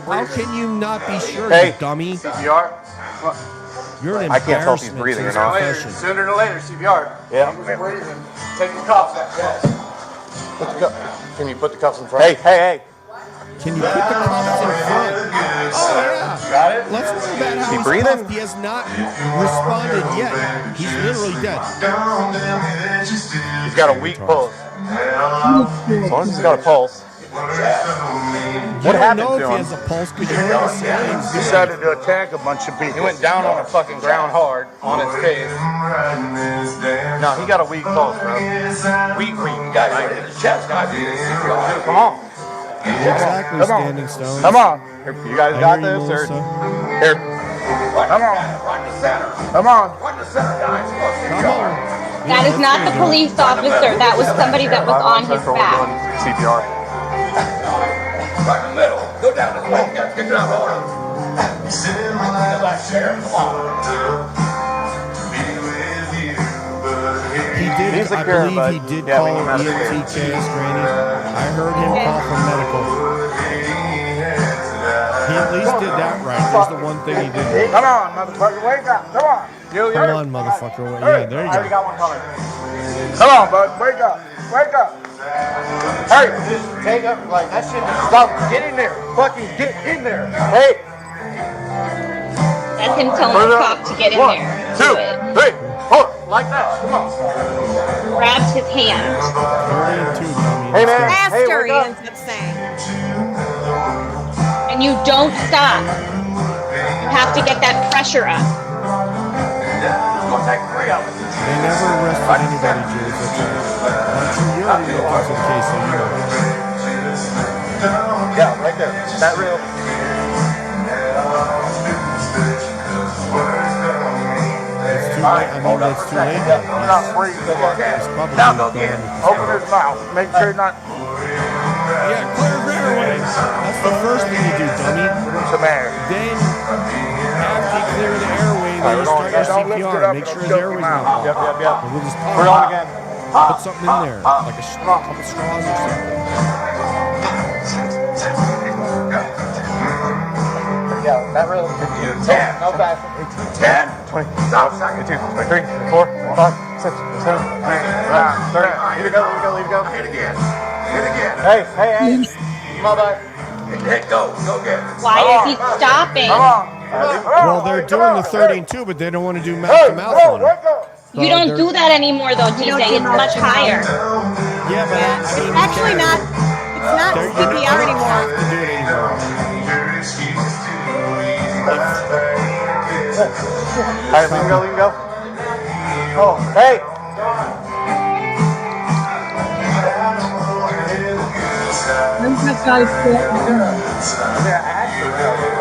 How can you not be sure, Hey. you dummy? CPR? You're an I can't tell if he's embarrassment breathing to or this not. profession. Sooner or later, CPR. Yeah. Take the cuffs off. Can you put the cuffs in front? Hey, hey, hey. Can you put the cuffs in front? Oh, yeah. Got it? let's learn about how He he's breathing? cuffed. He has not responded yet. He's literally dead. He's got a weak pulse. As long as he's got a pulse. What happened know to if he him? has a pulse because you heard the sirens. He decided to attack a bunch of people. He went down on the fucking ground hard on his face. No, he got a weak pulse, bro. Weak. Come on. Exactly, Come on. Standing Stone. Come on. Here, you guys I got hear you, this? Or Melissa. here. Come on. Come on. Come on. That is not the police officer. That was somebody that was on his Central, back. we're doing CPR. Right in the middle. Go down this way. Get down the order. He did. He's a I cure, believe but he did yeah, we call need medical EMT KS Granny. I heard him call for medical. He at least did that right. There's the one thing he did. Come on, motherfucker. Wake up. Come on. Come on, motherfucker. Yeah, there you I already go. got one coming. Come on, bud. Wake up. Wake up. Hey, just take up like that shit. Stop. Get in there. Fucking get in there. Hey. That's him telling the cop to get in One, there. two, Do it. 3, 4. Like that. Come on. Grabs his hand. 32, dummy. Hey, Let's man. go. Faster, wake he up. ends up saying. And you don't stop. You have to get that pressure up. They never arrested anybody, Jules. That's right. I'm sure you already looked into the case, so you know. Yeah, right there. That real. It's too late. I mean, it's too late. You're not free. It's probably Now go going get with it. the Open his mouth. Make sure you're not Yeah, clear the airway. That's the first thing you do, dummy. some air. Then, after you clear the airway, then you start your Don't lift it CPR. up Make and sure his choke airway's him not out. blocked. Yep. And we'll just We're on again. put something in there, like a couple straws or something. Yeah, that real. 10. No faster. 10. 20. Stop. 22. 23. 24. 25. 6. 7. 8. 9. 30. Leave it go. Leave it go. Hit again. Hit again. Hey. Come on, bud. Hit go. Go get it. Why is he stopping? Come on. Well, they're doing the 32, but they don't want to do mouth-to-mouth on it. Wake up. You don't do that anymore, though, DJ. It's much higher. Yeah, but Yeah, I mean, it's actually not. It's not you don't CPR anymore. have to do it anymore. All right, leave him go. Oh, hey.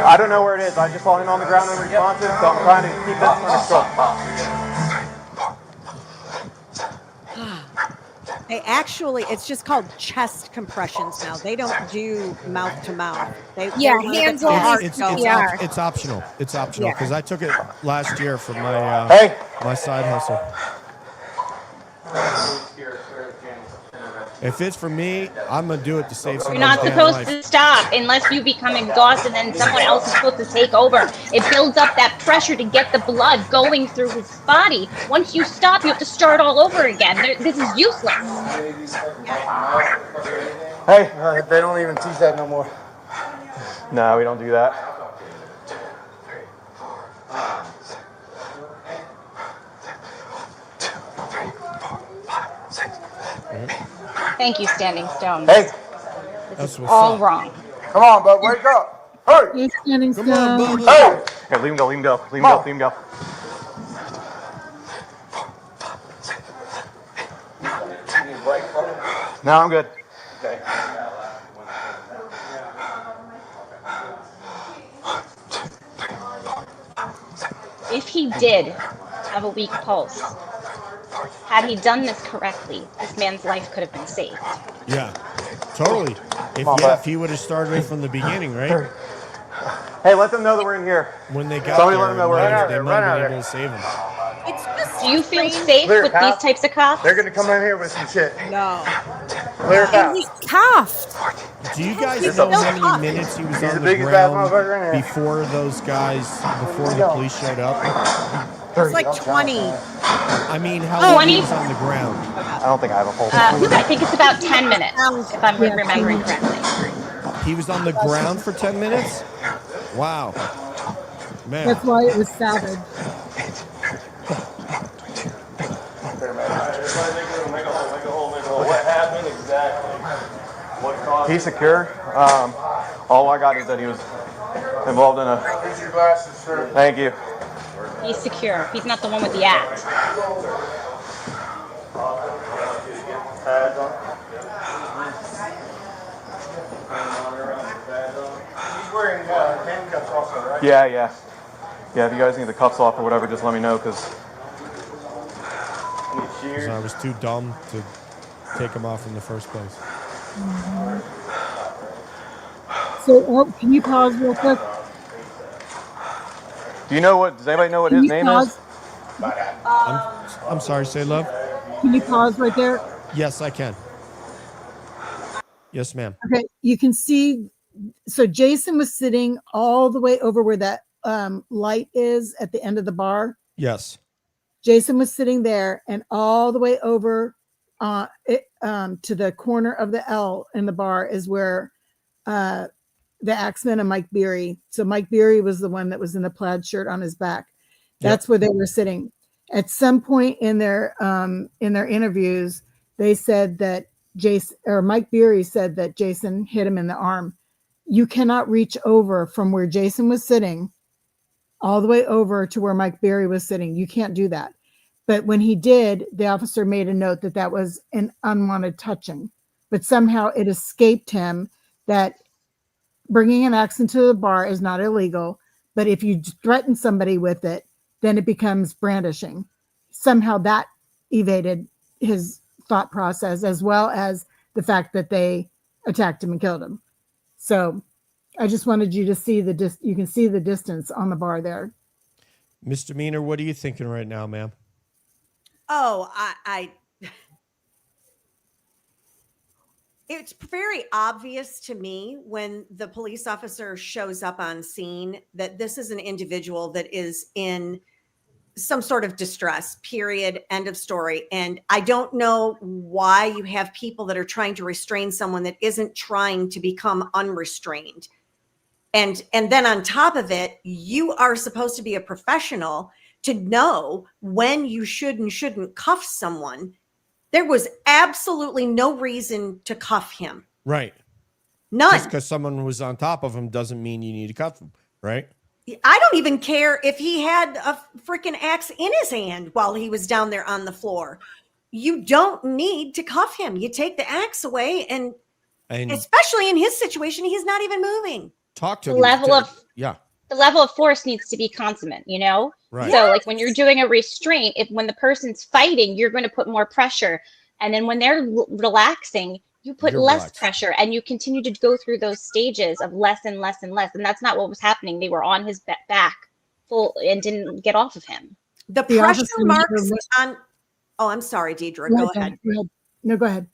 I don't know where it is. I just saw him on the ground unresponsive, so I'm trying to keep this under control. They actually, it's just called chest compressions now. They don't do mouth to mouth. Yeah, they hands let the only. heart It's, go. Yeah. it's optional. It's optional Yeah. because I took it last year for my Hey. my side hustle. If it's for me, I'm gonna do it to save You're somebody's not damn supposed life. to stop unless you become exhausted and someone else is supposed to take over. It builds up that pressure to get the blood going through his body. Once you stop, you have to start all over again. This is useless. Hey. They don't even teach that no more. No, we don't do that. Thank you, Standing Stone. Hey. That's what's All up. wrong. Come on, bud. Wake up. Hey. You're standing Come on, still. Bubba. Hey. Here, leave him go. Leave him go. Leave him Come go. on. Leave him go. No, I'm good. If he did have a weak pulse, had he done this correctly, this man's life could have been saved. Yeah, totally. If on, yeah, bud. if he would have started it from the beginning, right? Hey, let them know that we're in here. When they got Somebody there, let him know we're in they there. might Run have out been there. able to save him. It's just Do you feel strange. safe Clear, with cop. these types of cops? They're gonna come in here with some shit. No. Clear And out. he's cuffed. Do you guys He's know still how many tough. minutes he was He's on the the biggest bad ground motherfucker in here. before those guys, before the police showed up? It's like 20. I mean, how long 20? he was on the ground? I don't think I have a pulse. I think it's about 10 minutes, if I'm Yeah, remembering correctly. He was on the ground for 10 minutes? Wow. Man. That's why it was savage. What happened exactly? What caused? He's secure. All I got is that he was involved in a. Here's your glasses, sir. Thank you. He's secure. He's not the one with the act. He's wearing handcuffs also, right? Yeah. Yeah, if you guys need the cuffs off or whatever, just let me know, because I was too dumb to take him off in the first place. So, can you pause real quick? Does anybody know what his name is? I'm sorry, say love. Can you pause right there? Yes, I can. Yes, ma'am. Okay, you can see. So Jason was sitting all the way over where that light is at the end of the bar. Yes. Jason was sitting there, and all the way over to the corner of the L in the bar is where the Axeman and Mike Beery. So Mike Beery was the one that was in the plaid shirt on his back. That's where they were sitting. At some point in their interviews, they said that Mike Beery said that Jason hit him in the arm. You cannot reach over from where Jason was sitting all the way over to where Mike Beery was sitting. You can't do that. But when he did, the officer made a note that that was an unwanted touching. But somehow it escaped him that bringing an axe into the bar is not illegal. But if you threaten somebody with it, then it becomes brandishing. Somehow that evaded his thought process, as well as the fact that they attacked him and killed him. So I just wanted you to see you can see the distance on the bar there. Misdemeanor, what are you thinking right now, ma'am? Oh, it's very obvious to me when the police officer shows up on scene that this is an individual that is in some sort of distress, period, end of story. And I don't know why you have people that are trying to restrain someone that isn't trying to become unrestrained. And then on top of it, you are supposed to be a professional to know when you should and shouldn't cuff someone. There was absolutely no reason to cuff him. Right. None. Just because someone was on top of him doesn't mean you need to cuff him, right? I don't even care if he had a freaking axe in his hand while he was down there on the floor. You don't need to cuff him. You take the axe away, and especially in his situation, he's not even moving. Talk to the him. The level of force needs to be consummate, you know? Right. So like when you're doing a restraint, when the person's fighting, you're going to put more pressure. And then when they're relaxing, you put less pressure, and you continue to go through those stages of less and less and less. And that's not what was happening. They were on his back full and didn't get off of him. The pressure marks on, oh, I'm sorry, Deirdre, go ahead. No, go ahead.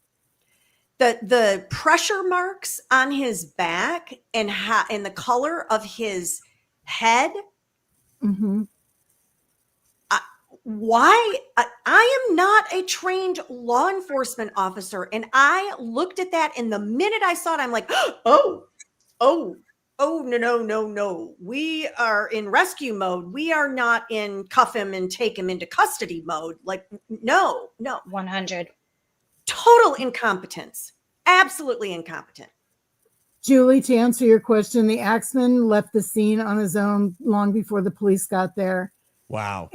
The pressure marks on his back and the color of his head. Mm-hmm. Why? I am not a trained law enforcement officer. And I looked at that, and the minute I saw it, I'm like, oh, no. We are in rescue mode. We are not in cuff him and take him into custody mode. Like, no. 100. Total incompetence. Absolutely incompetent. Julie, to answer your question, the axeman left the scene on his own long before the police got there. Wow.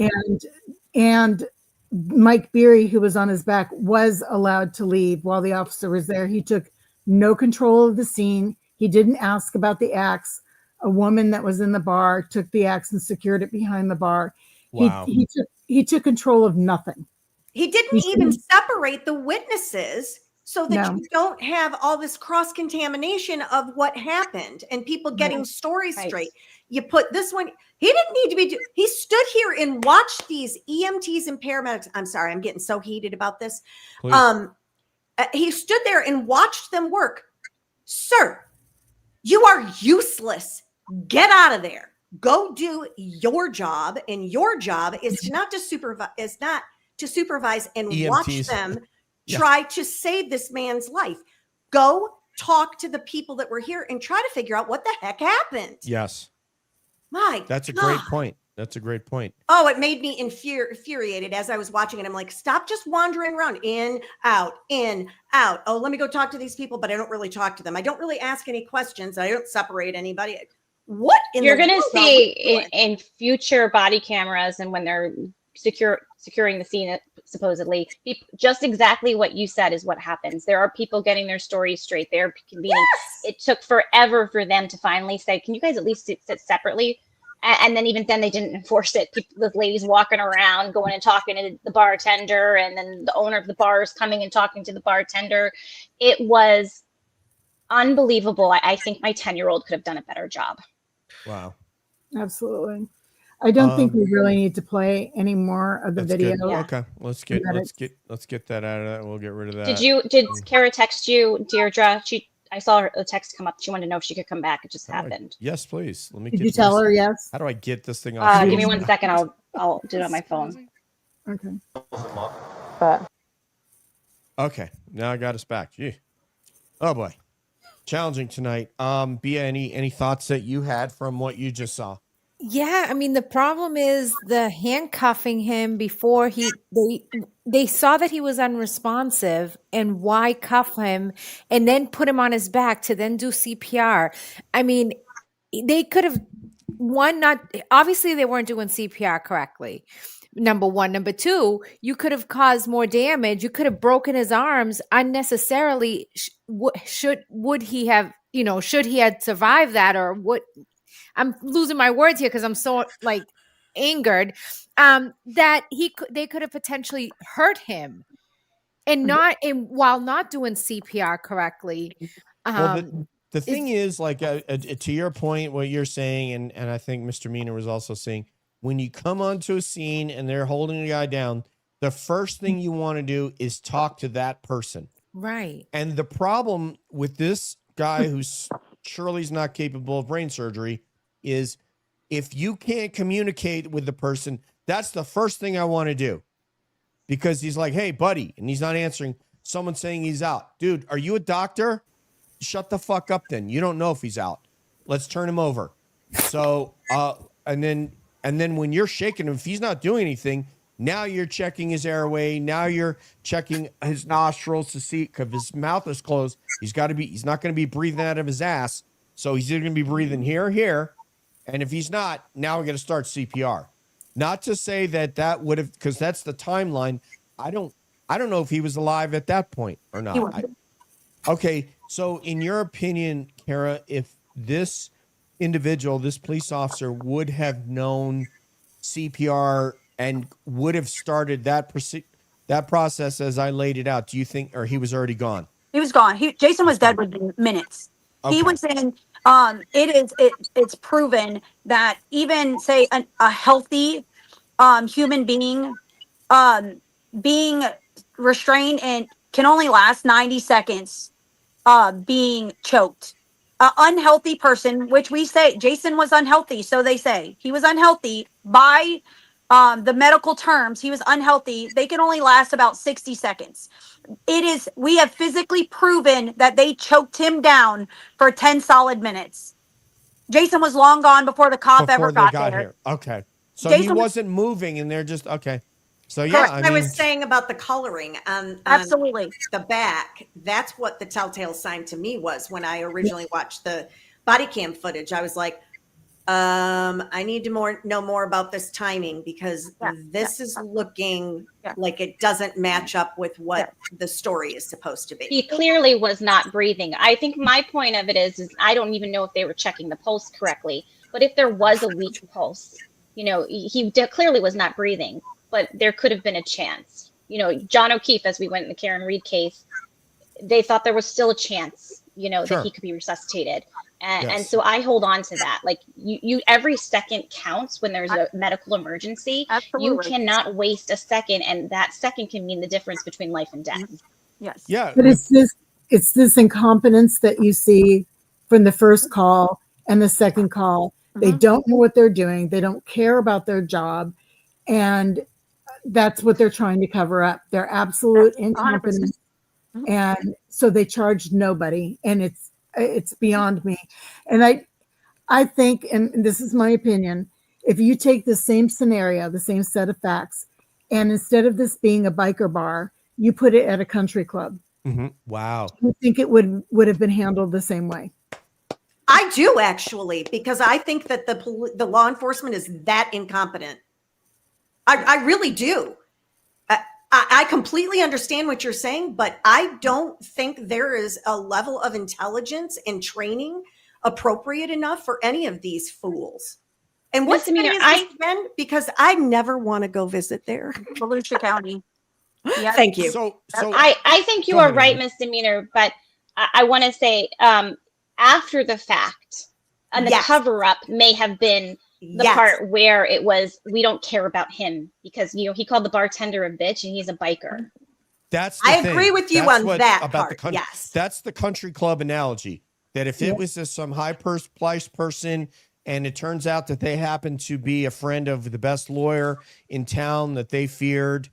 And Mike Beery, who was on his back, was allowed to leave while the officer was there. He took no control of the scene. He didn't ask about the axe. A woman that was in the bar took the axe and secured it behind the bar. Wow. He took control of nothing. He didn't even separate the witnesses so that you don't have all this cross-contamination of what happened and people getting stories straight. You put this one, he didn't need to be, he stood here and watched these EMTs and paramedics. I'm sorry, I'm getting so heated about this. He stood there and watched them work. Sir, you are useless. Get out of there. Go do your job. And your job is not to supervise and EMTs. Watch them try to save this man's life. Go talk to the people that were here and try to figure out what the heck happened. Yes. My That's a God. great point. That's a great point. Oh, it made me infuriated as I was watching it. I'm like, stop just wandering around, in, out, in, out. Oh, let me go talk to these people, but I don't really talk to them. I don't really ask any questions. I don't separate anybody. What in You're the going to world are see we doing? in future body cameras and when they're securing the scene, supposedly, just exactly what you said is what happens. There are people getting their stories straight. They're convening. Yes. It took forever for them to finally say, can you guys at least sit separately? And then even then they didn't enforce it. The ladies walking around, going and talking to the bartender, and then the owner of the bar is coming and talking to the bartender. It was unbelievable. I think my 10-year-old could have done a better job. Wow. Absolutely. I don't think we really need to play any more of the video. Good. Okay, let's get that out of that. We'll get rid of that. Did Kara text you, Deirdre? I saw a text come up. She wanted to know if she could come back. It just happened. Yes, please. Let me. Did you tell her yes? How do I get this thing off? Give me 1 second. I'll do it on my phone. Okay. But Okay, now I got us back. Gee. Oh boy, challenging tonight. Bia, any thoughts that you had from what you just saw? Yeah, I mean the problem is the handcuffing him before they saw that he was unresponsive, and why cuff him and then put him on his back to then do CPR. I mean, they could have obviously they weren't doing CPR correctly. Number one. Number two, you could have caused more damage. You could have broken his arms unnecessarily. Should he have survived that, or what? I'm losing my words here because I'm so angered that they could have potentially hurt him while not doing CPR correctly. Well, the thing is, to your point, what you're saying, and I think Mr. Meaner was also saying, when you come onto a scene and they're holding a guy down, the first thing you want to do is talk to that person. Right. And the problem with this guy who's surely's not capable of brain surgery is if you can't communicate with the person, that's the first thing I want to do. Because he's like, hey, buddy, and he's not answering. Someone's saying he's out. Dude, are you a doctor? Shut the fuck up then. You don't know if he's out. Let's turn him over. So, and then when you're shaking him, if he's not doing anything, now you're checking his airway. Now you're checking his nostrils to see, because his mouth is closed. He's not going to be breathing out of his ass. So he's either going to be breathing here. And if he's not, now we're going to start CPR. Not to say that would have, because that's the timeline. I don't know if he was alive at that point or not. Okay. So in your opinion, Kara, if this individual, this police officer would have known CPR and would have started that process as I laid it out, do you think, or he was already gone? He was gone. Jason was dead within minutes. Okay. He was in. It's proven that even say a healthy human being being restrained and can only last 90 seconds being choked. An unhealthy person, which we say Jason was unhealthy, so they say he was unhealthy by the medical terms. He was unhealthy. They can only last about 60 seconds. We have physically proven that they choked him down for 10 solid minutes. Jason was long gone before the cop ever got there. Here. Okay. So Jason he wasn't moving and they're just, okay. So yeah, Correct. I was saying about the coloring on absolutely the back. That's what the telltale sign to me was when I originally watched the body cam footage. I was like, I need to know more about this timing, because this is looking like it doesn't match up with what the story is supposed to be. He clearly was not breathing. I think my point of it is I don't even know if they were checking the pulse correctly, but if there was a weak pulse, he clearly was not breathing, but there could have been a chance. John O'Keefe, as we went in the Karen Reed case, they thought there was still a chance, that he could be resuscitated. And so I hold on to that. Like you every second counts when there's a medical emergency. Absolutely. You cannot waste a second, and that second can mean the difference between life and death. Yes. Yeah. But it's this incompetence that you see from the first call and the second call. They don't know what they're doing. They don't care about their job. And that's what they're trying to cover up. Their absolute incompetence. And so they charged nobody. And it's beyond me. And I think, and this is my opinion, if you take the same scenario, the same set of facts, and instead of this being a biker bar, you put it at a country club, Wow. I think it would have been handled the same way. I do actually, because I think that the law enforcement is that incompetent. I really do. I completely understand what you're saying, but I don't think there is a level of intelligence and training appropriate enough for any of these fools. And what's the name of this again? Because I never want to go visit there. Volusia County. Yeah. Thank you. So I think you are right, Misdemeanor, but I want to say after the fact, and the cover up may have been the part where it was, we don't care about him because, he called the bartender a bitch and he's a biker. That's the I thing. agree with you That's on that about part. the Yes. That's the country club analogy. That if it was some high priced person and it turns out that they happen to be a friend of the best lawyer in town that they feared,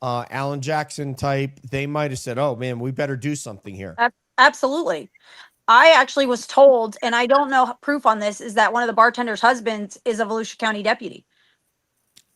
Alan Jackson type, they might have said, oh man, we better do something here. Absolutely. I actually was told, and I don't know proof on this, is that one of the bartender's husbands is a Volusia County deputy.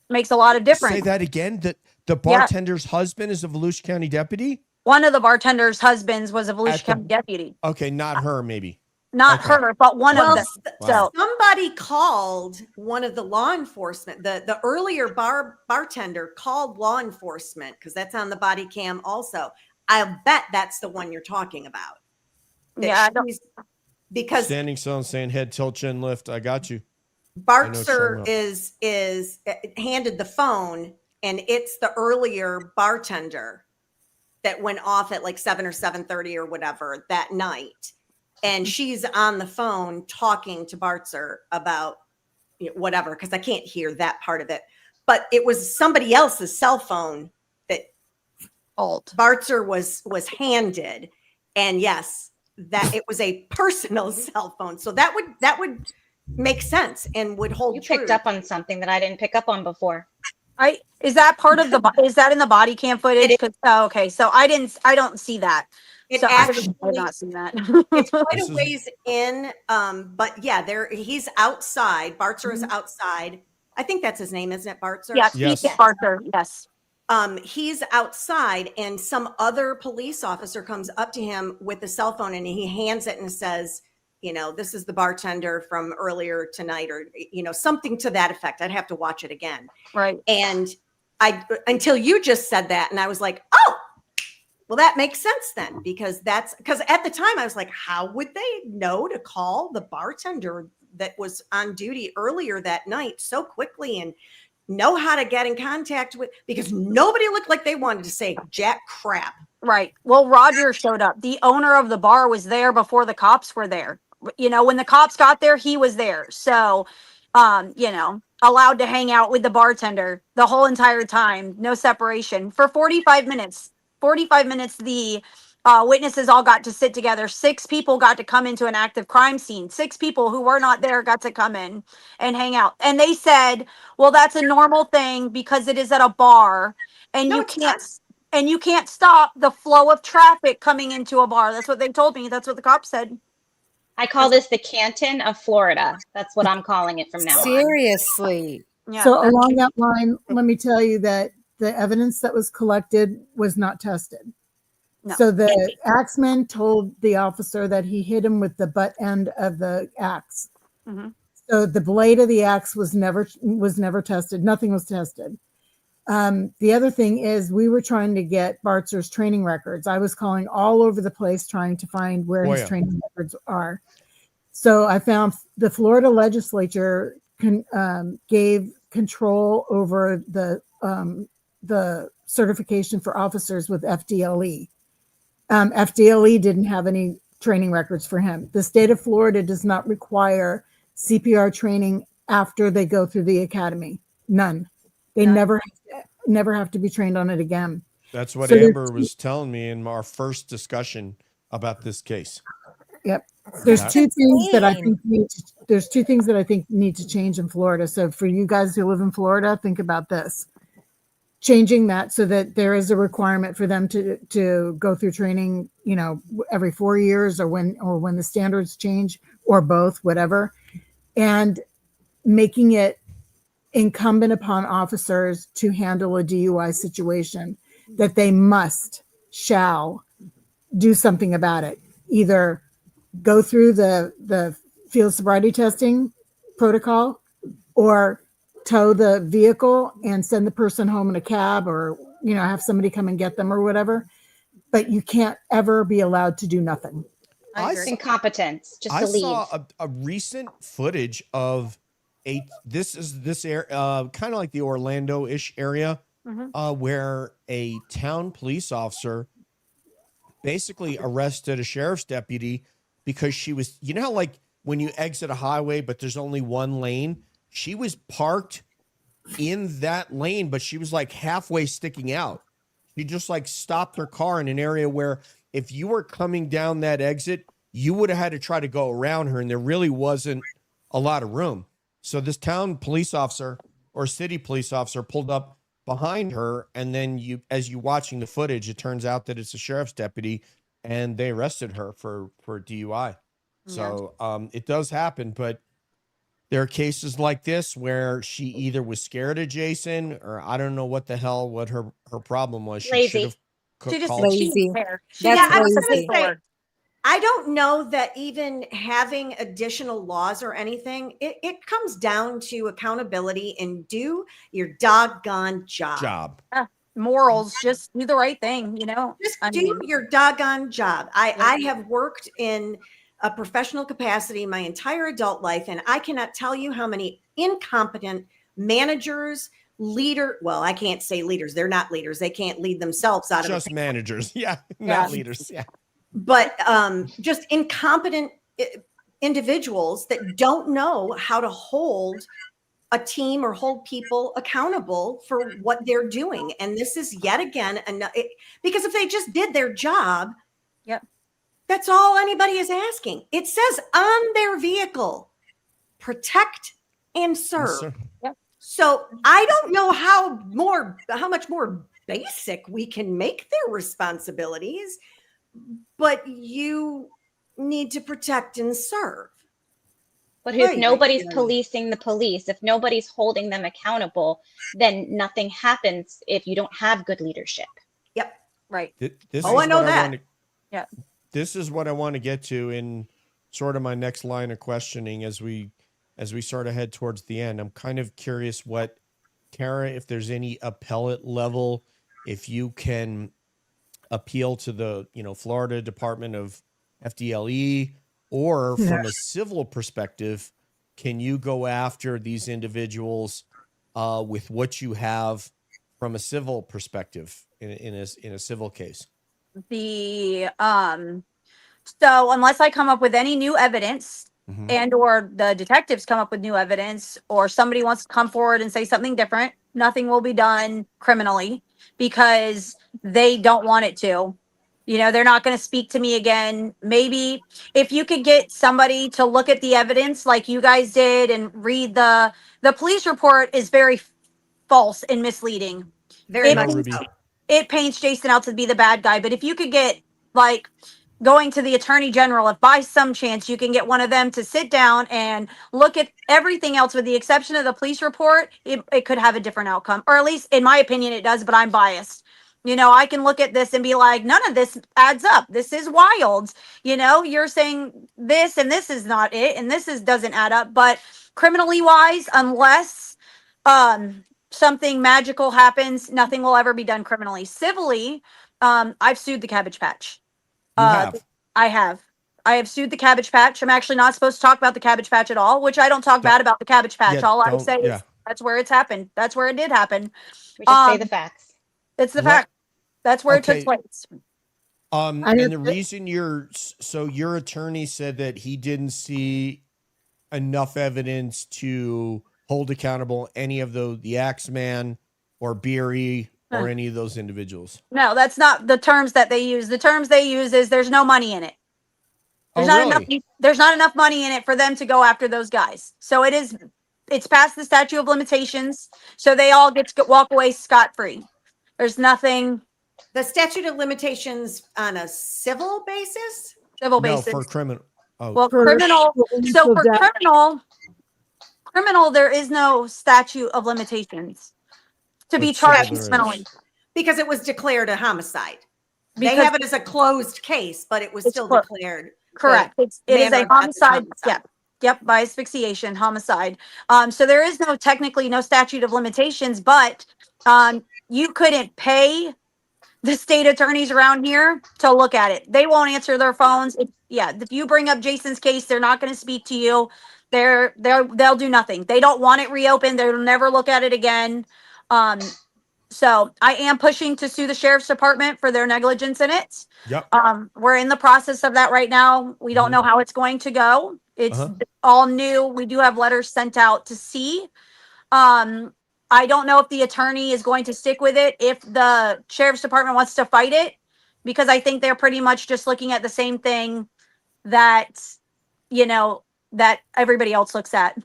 Makes a lot of difference. Say that again. That the bartender's husband is a Volusia County deputy? One of the bartender's husbands was a Volusia County deputy. Okay, not her, maybe. Not her, but one of them. So somebody called one of the law enforcement, the earlier bartender called law enforcement, because that's on the body cam also. I'll bet that's the one you're talking about. Yeah, because standing still and saying head tilt chin lift. I got you. Bartzer is handed the phone, and it's the earlier bartender that went off at like 7 or 7:30 or whatever that night, and she's on the phone talking to Bartzer about whatever, because I can't hear that part of it, but it was somebody else's cell phone that Bartzer was handed, and yes, that it was a personal cell phone, so that would make sense and would hold. You picked up on something that I didn't pick up on before. Is that part of is that in the body cam footage? Okay, so I don't see that. It so actually, I did not see that. It's quite a ways in, but yeah, he's outside. Bartzer is outside. I think that's his name, isn't it, Bartzer? Yes. Bartzer. Yes. He's outside, and some other police officer comes up to him with the cell phone, and he hands it and says, this is the bartender from earlier tonight, or, something to that effect. I'd have to watch it again. Right. And until you just said that, and I was like, oh, well, that makes sense then, because at the time I was like, how would they know to call the bartender that was on duty earlier that night so quickly and know how to get in contact with, because nobody looked like they wanted to say jack crap. Right. Well, Roger showed up. The owner of the bar was there before the cops were there. When the cops got there, he was there. So, allowed to hang out with the bartender the whole entire time. No separation for 45 minutes. 45 minutes, the witnesses all got to sit together. 6 people got to come into an active crime scene. 6 people who were not there got to come in and hang out. And they said, well, that's a normal thing because it is at a bar, and you can't stop the flow of traffic coming into a bar. That's what they told me. That's what the cops said. I call this the Canton of Florida. That's what I'm calling it from now on. Seriously. Yeah. So along that line, let me tell you that the evidence that was collected was not tested. No. So the axeman told the officer that he hit him with the butt end of the axe. Mm-hmm. So the blade of the axe was never tested. Nothing was tested. The other thing is we were trying to get Bartzer's training records. I was calling all over the place trying to find where his training records are. So I found the Florida legislature gave control over the certification for officers with FDLE. FDLE didn't have any training records for him. The state of Florida does not require CPR training after they go through the academy. None. They never have to be trained on it again. That's what Amber was telling me in our first discussion about this case. Yep. There's two things that I think need to change in Florida. So for you guys who live in Florida, think about this. Changing that so that there is a requirement for them to go through training, every 4 years or when the standards change, or both, whatever. and making it incumbent upon officers to handle a DUI situation, that they shall do something about it. Either go through the field sobriety testing protocol, or tow the vehicle and send the person home in a cab, or have somebody come and get them or whatever. But you can't ever be allowed to do nothing. It's incompetence just I to leave. saw a recent footage of this area, kind of like the Orlando-ish area, where a town police officer basically arrested a sheriff's deputy because she was, how like when you exit a highway, but there's only one lane, she was parked in that lane, but she was like halfway sticking out. She just like stopped her car in an area where if you were coming down that exit, you would have had to try to go around her, and there really wasn't a lot of room. So this town police officer or city police officer pulled up behind her, and then as you watching the footage, it turns out that it's a sheriff's deputy, and they arrested her for DUI. So it does happen, but there are cases like this where she either was scared of Jason, or I don't know what her problem was. She Lazy. should have She just called. Lazy. Yeah, I was lazy. gonna say, I don't know that even having additional laws or anything, it comes down to accountability and do your doggone job. Morals, just do the right thing, Just do your doggone job. I have worked in a professional capacity my entire adult life, and I cannot tell you how many incompetent managers, well, I can't say leaders. They're not leaders. They can't lead themselves out of Just it. managers. Yeah, not leaders. Yeah. But just incompetent individuals that don't know how to hold a team or hold people accountable for what they're doing. And this is yet again, because if they just did their job, that's all anybody is asking. It says on their vehicle, protect and serve. So I don't know how much more basic we can make their responsibilities, but you need to protect and serve. But if nobody's policing the police, if nobody's holding them accountable, then nothing happens if you don't have good leadership. Yep. Right. I know that. This is what I want to get to in sort of my next line of questioning as we sort of head towards the end. I'm kind of curious what, Kara, if there's any appellate level, if you can appeal to the, Florida Department of FDLE, or from a civil perspective, can you go after these individuals with what you have from a civil perspective in a civil case? So unless I come up with any new evidence and or the detectives come up with new evidence, or somebody wants to come forward and say something different, nothing will be done criminally because they don't want it to. They're not going to speak to me again. Maybe if you could get somebody to look at the evidence like you guys did and read the police report is very false and misleading. Very much so. It paints Jason out to be the bad guy. But if you could get going to the attorney general, if by some chance you can get one of them to sit down and look at everything else with the exception of the police report, it could have a different outcome. Or at least in my opinion, it does, but I'm biased. I can look at this and be like, none of this adds up. This is wild. You're saying this and this is not it. And doesn't add up. But criminally wise, unless something magical happens, nothing will ever be done criminally. Civilly, I've sued the Cabbage Patch. I have sued the Cabbage Patch. I'm actually not supposed to talk about the Cabbage Patch at all, which I don't talk bad about the Cabbage Patch. All I say is that's where it's happened. That's where it did happen. We just say the facts. It's the fact. That's where it took place. And the reason your attorney said that he didn't see enough evidence to hold accountable any of the Axeman or Beery or any of those individuals. No, that's not the terms that they use. The terms they use is there's no money in it. There's not enough money in it for them to go after those guys. So it's past the statute of limitations. So they all get to walk away scot-free. There's nothing. The statute of limitations on a civil basis? Civil basis. No, for criminal. Well, criminal. So for criminal, criminal, there is no statute of limitations to be But civil charged there is. criminally. Because it was declared a homicide. They Because have it as a closed case, but it was It's still clo- declared. Correct. It is manner a of death is homicide. Yeah. Yep. By asphyxiation, homicide. So there is technically no statute of limitations, but you couldn't pay the state attorneys around here to look at it. They won't answer their phones. If you bring up Jason's case, they're not going to speak to you. They'll do nothing. They don't want it reopened. They'll never look at it again. So I am pushing to sue the sheriff's department for their negligence in it. Yep. We're in the process of that right now. We don't know how it's going to go. It's all new. We do have letters sent out to see. I don't know if the attorney is going to stick with it if the sheriff's department wants to fight it, because I think they're pretty much just looking at the same thing that, that everybody else looks at.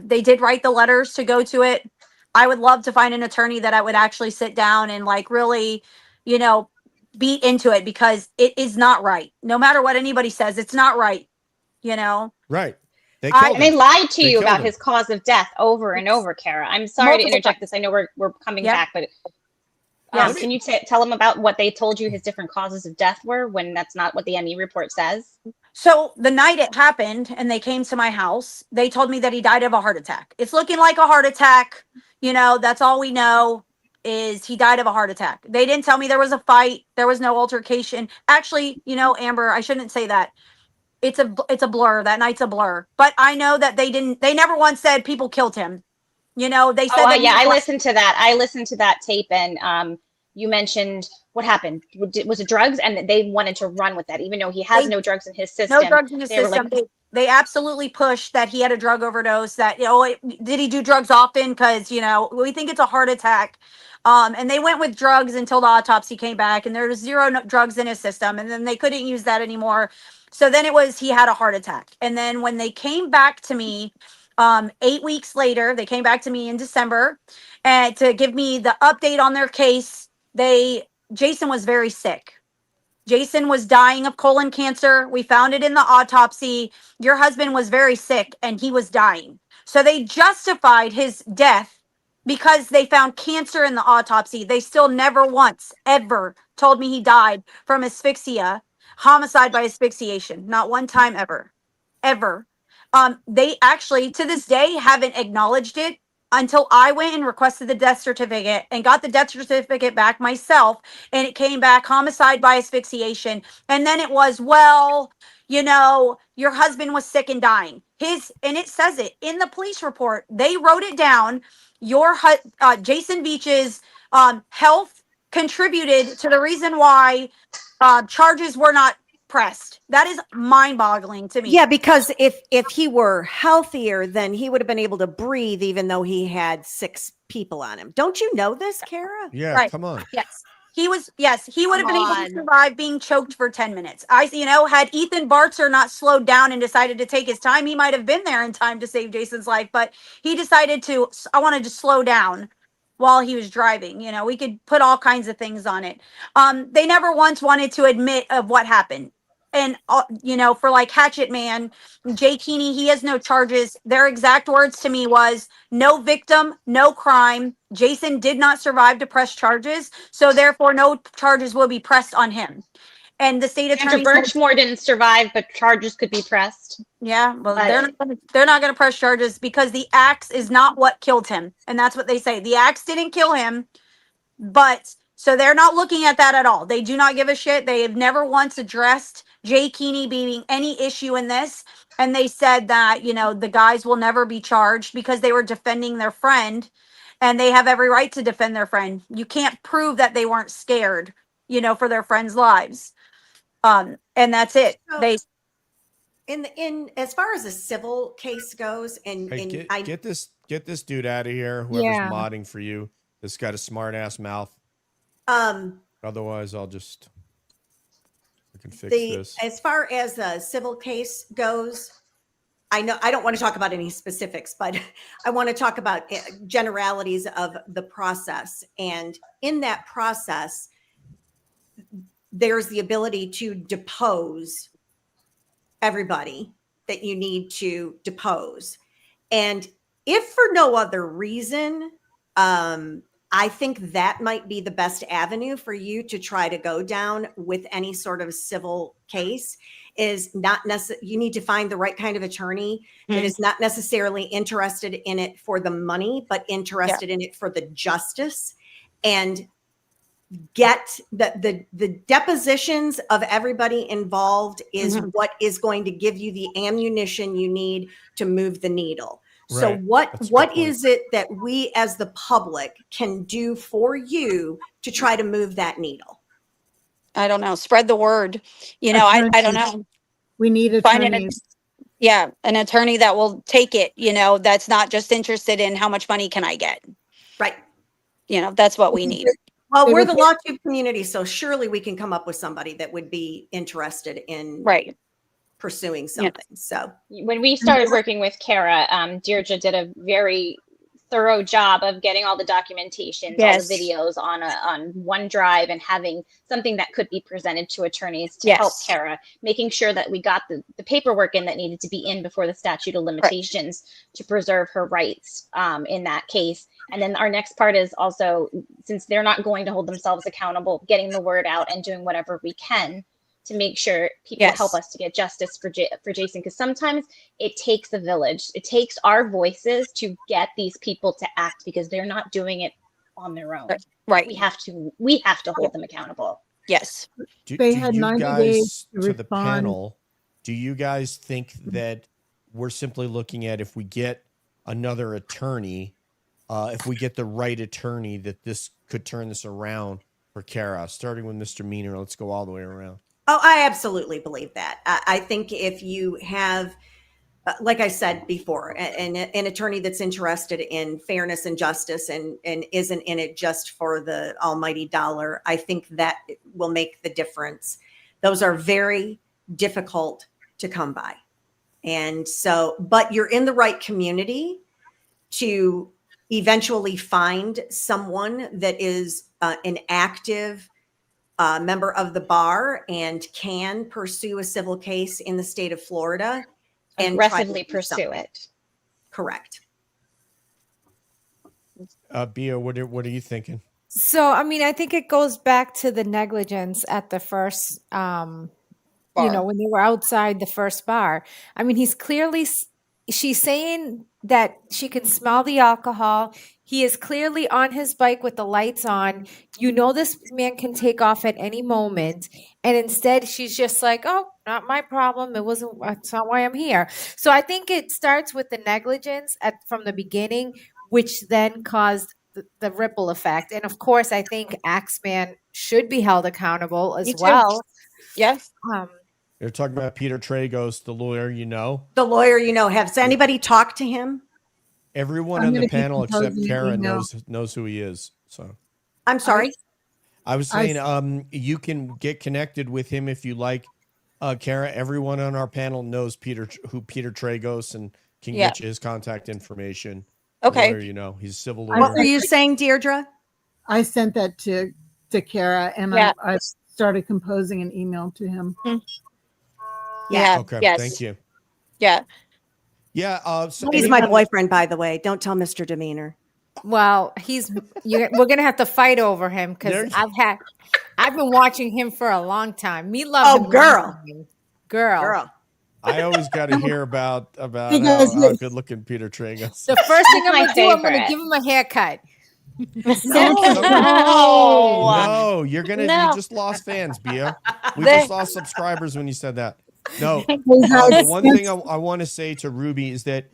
They did write the letters to go to it. I would love to find an attorney that I would actually sit down and really, beat into it, because it is not right. No matter what anybody says, it's not right. Right. And they lied to you about him. his cause of death over and over, Kara. I'm sorry to interject this. I know we're coming back, but can you tell them about what they told you his different causes of death were, when that's not what the ME report says? So the night it happened and they came to my house, they told me that he died of a heart attack. It's looking like a heart attack. That's all we know, is he died of a heart attack. They didn't tell me there was a fight. There was no altercation. Actually, Amber, I shouldn't say that. It's a blur. That night's a blur. But I know that they never once said people killed him. They said that. Yeah, I listened to that. I listened to that tape, and you mentioned what happened. Was it drugs? And they wanted to run with that, even though he has no drugs in his system. No drugs in his system. They absolutely pushed that he had a drug overdose, that, did he do drugs often? Because, we think it's a heart attack. And they went with drugs until the autopsy came back, and there was zero drugs in his system. And then they couldn't use that anymore. So then it was, he had a heart attack. And then when they came back to me, 8 weeks later, they came back to me in December and to give me the update on their case. Jason was very sick. Jason was dying of colon cancer. We found it in the autopsy. Your husband was very sick and he was dying. So they justified his death because they found cancer in the autopsy. They still never once, ever told me he died from asphyxia, homicide by asphyxiation. Not one time ever. Ever. They actually, to this day, haven't acknowledged it until I went and requested the death certificate and got the death certificate back myself. And it came back homicide by asphyxiation. And then it was, your husband was sick and dying. And it says it in the police report. They wrote it down. Jason Veach's health contributed to the reason why charges were not pressed. That is mind-boggling to me. Yeah, because if he were healthier, then he would have been able to breathe, even though he had 6 people on him. Don't you know this, Kara? Yeah, right. Come on. Yes. He would have been able to survive being choked for 10 minutes. Had Ethan Bartzer not slowed down and decided to take his time, he might have been there in time to save Jason's life, but he decided I wanted to slow down while he was driving. We could put all kinds of things on it. They never once wanted to admit of what happened. And, for Hatchet Man, Jay Keeney, he has no charges. Their exact words to me was, no victim, no crime. Jason did not survive to press charges. So therefore, no charges will be pressed on him. And the state attorney, Birchmore didn't survive, but charges could be pressed. Yeah, well, they're not going to press charges because the axe is not what killed him. And that's what they say. The axe didn't kill him, but so they're not looking at that at all. They do not give a shit. They have never once addressed Jay Keeney being any issue in this. And they said that, the guys will never be charged because they were defending their friend, and they have every right to defend their friend. You can't prove that they weren't scared, for their friends' lives. And that's it. So, in as far as a civil case goes, get this dude out of here. Whoever's modding for you, this got a smart ass mouth. Otherwise, I can fix this. As far as a civil case goes, I know I don't want to talk about any specifics, but I want to talk about generalities of the process. And in that process, there's the ability to depose everybody that you need to depose. And if for no other reason, I think that might be the best avenue for you to try to go down with any sort of civil case. Is not necessarily, you need to find the right kind of attorney that is not necessarily interested in it for the money, but interested in it for the justice, and get the depositions of everybody involved is what is going to give you the ammunition you need to move the needle. So Right. what is it that we as the public can do for you to try to move that needle? I don't know. Spread the word. You know, I don't know. We need Find attorneys. an attorney that will take it, you know, that's not just interested in how much money can I get. Right. You know, that's what we need. Well, we're the LawTube community, so surely we can come up with somebody that would be interested in pursuing something. So when we started working with Kara, Deirdre did a very thorough job of getting all the documentation, all the videos on OneDrive, and having something that could be presented to attorneys to help Kara, making sure that we got the paperwork in that needed to be in before the statute of limitations to preserve her rights in that case. And then our next part is also, since they're not going to hold themselves accountable, getting the word out and doing whatever we can to make sure people help us to get justice for Jason, because sometimes it takes a village. It takes our voices to get these people to act, because they're not doing it on their own. Right. We have to hold them accountable. Yes. They had 90 days to the respond. panel, do you guys think that we're simply looking at, if we get another attorney, if we get the right attorney, that this could turn this around for Kara, starting with Mr. Meaner? Let's go all the way around. Oh, I absolutely believe that. I think if you have, like I said before, an attorney that's interested in fairness and justice and isn't in it just for the almighty dollar, I think that will make the difference. Those are very difficult to come by. And so, but you're in the right community to eventually find someone that is an active member of the bar and can pursue a civil case in the state of Florida and aggressively pursue it. Correct. Bia, what are you thinking? So, I mean, I think it goes back to the negligence at the first, when they were outside the first bar. I mean, she's saying that she can smell the alcohol. He is clearly on his bike with the lights on. You know, this man can take off at any moment. And instead, she's just like, oh, not my problem. That's not why I'm here. So I think it starts with the negligence from the beginning, which then caused the ripple effect. And of course, I think Axeman should be held accountable as well. Yes. You're talking about Peter Tragos, the lawyer, you know? The lawyer, you know. Has anybody talked to him? Everyone on the panel except Kara knows who he is. So I'm sorry. I was saying, you can get connected with him if you like. Kara, everyone on our panel knows who Peter Tragos, and can get you his contact information. Okay. Lawyer, you know, he's a civil lawyer. What were you saying, Deirdre? I sent that to Kara, and I started composing an email to him. Yeah. Okay. Yes. Thank you. Yeah. Yeah. He's my boyfriend, by the way. Don't tell Mr. Demeanor. Well, we're gonna have to fight over him, because I've been watching him for a long time. Me love him. Girl. I always got to hear about how good looking Peter Tragos. The first thing I'm gonna do, I'm gonna give him a haircut. No, you just lost fans, Bia. We just lost subscribers when you said that. No, the one thing I want to say to Ruby is that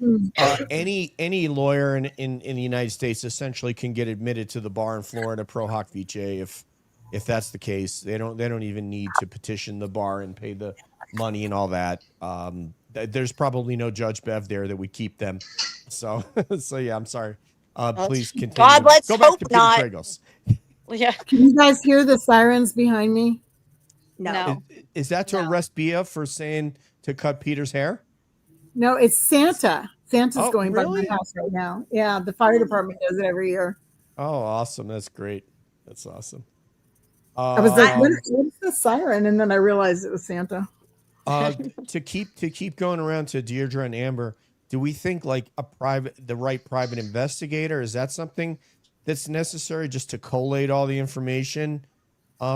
any lawyer in the United States essentially can get admitted to the bar in Florida pro hoc vice if that's the case. They don't even need to petition the bar and pay the money and all that. There's probably no Judge Bev there that would keep them. So yeah, I'm sorry. Please continue. God, let's go back hope to Peter not. Tragos. Yeah. Can you guys hear the sirens behind me? No. Is that to arrest Bia for saying to cut Peter's hair? No, it's Santa. Santa's going by really? my house right now. Yeah, the fire department does it every year. Oh, awesome. That's great. That's awesome. I was like, what's the siren? And then I realized it was Santa. To keep going around to Deirdre and Amber, do we think like the right private investigator? Is that something that's necessary just to collate all the information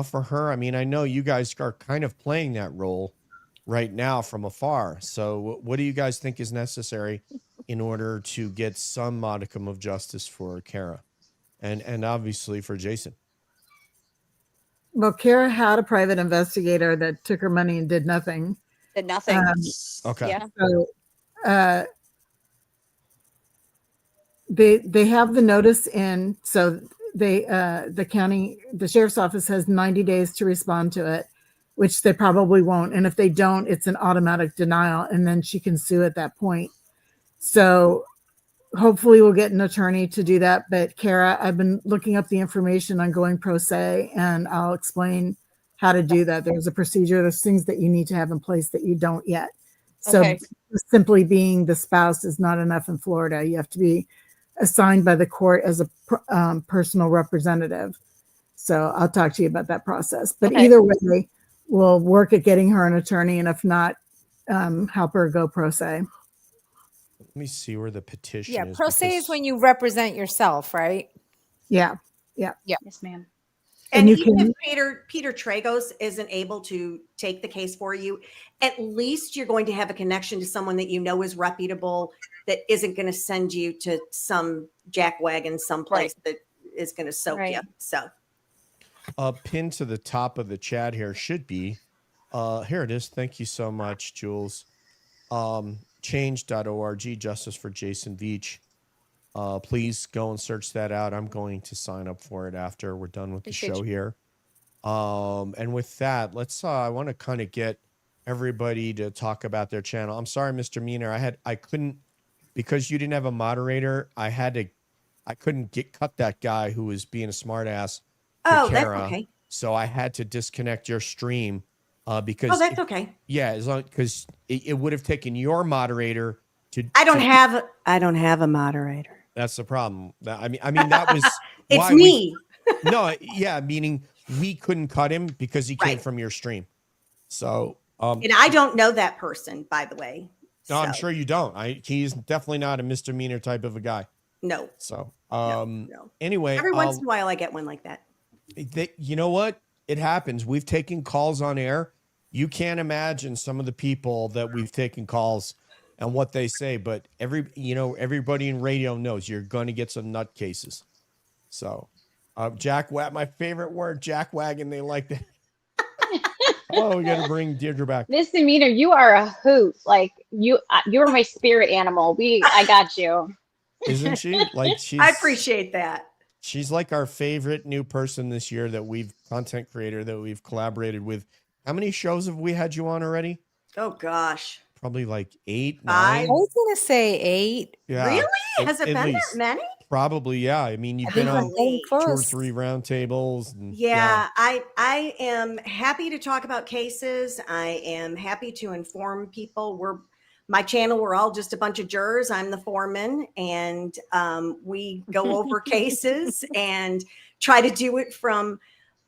for her? I mean, I know you guys are kind of playing that role right now from afar. So what do you guys think is necessary in order to get some modicum of justice for Kara and obviously for Jason? Well, Kara had a private investigator that took her money and did nothing. Did nothing. Okay. Yeah. So they have the notice in, so the sheriff's office has 90 days to respond to it, which they probably won't. And if they don't, it's an automatic denial, and then she can sue at that point. So hopefully we'll get an attorney to do that. But Kara, I've been looking up the information on going pro se, and I'll explain how to do that. There's a procedure, there's things that you need to have in place that you don't yet. So Okay. simply being the spouse is not enough in Florida. You have to be assigned by the court as a personal representative. So I'll talk to you about that process. But Okay. either way, we'll work at getting her an attorney, and if not, help her go pro se. Let me see where the petition Yeah, is. pro se because- is when you represent yourself, right? Yeah. Yes, ma'am. And And you even can- if Peter Tragos isn't able to take the case for you, at least you're going to have a connection to someone that you know is reputable, that isn't going to send you to some jackwagon someplace that is going to soak Right. you. So pinned to the top of the chat here should be here it is. Thank you so much, Jules. Change.org, justice for Jason Veach. Please go and search that out. I'm going to sign up for it after we're done with the show here. And with that, let's I want to kind of get everybody to talk about their channel. I'm sorry, Mr. Meaner. I couldn't, because you didn't have a moderator, I couldn't cut that guy who was being a smartass. that's Kara, okay. so I had to disconnect your stream because Oh, that's okay. yeah, as long because it would have taken your moderator to. I don't have a moderator. That's the problem. I mean that was It's why me. No, yeah, meaning we couldn't cut him because he came Right. from your stream. So And I don't know that person, by the way. no, I'm So, sure you don't. He's definitely not a misdemeanor type of a guy. No. So No. anyway, Every once in a while I get one like that. you know what? It happens. We've taken calls on air. You can't imagine some of the people that we've taken calls and what they say, but everybody in radio knows you're going to get some nutcases. So, my favorite word, jackwagon. They like that. Oh, we got to bring Deirdre back. Misdemeanor, you are a hoot. Like you're my spirit animal. I got you. Isn't she? Like I appreciate that. She's like our favorite new person this year content creator that we've collaborated with. How many shows have we had you on already? Oh gosh. Probably like 8, 9. Five. I was gonna say 8. Yeah, Really? Has it at been least. that many? Probably, yeah. I mean, you've I been think on we're getting 2 or close. 3 round tables. And, Yeah, I am happy to talk about cases. I am happy to inform people. My channel, we're all just a bunch of jurors. I'm the foreman, and we go over cases and try to do it from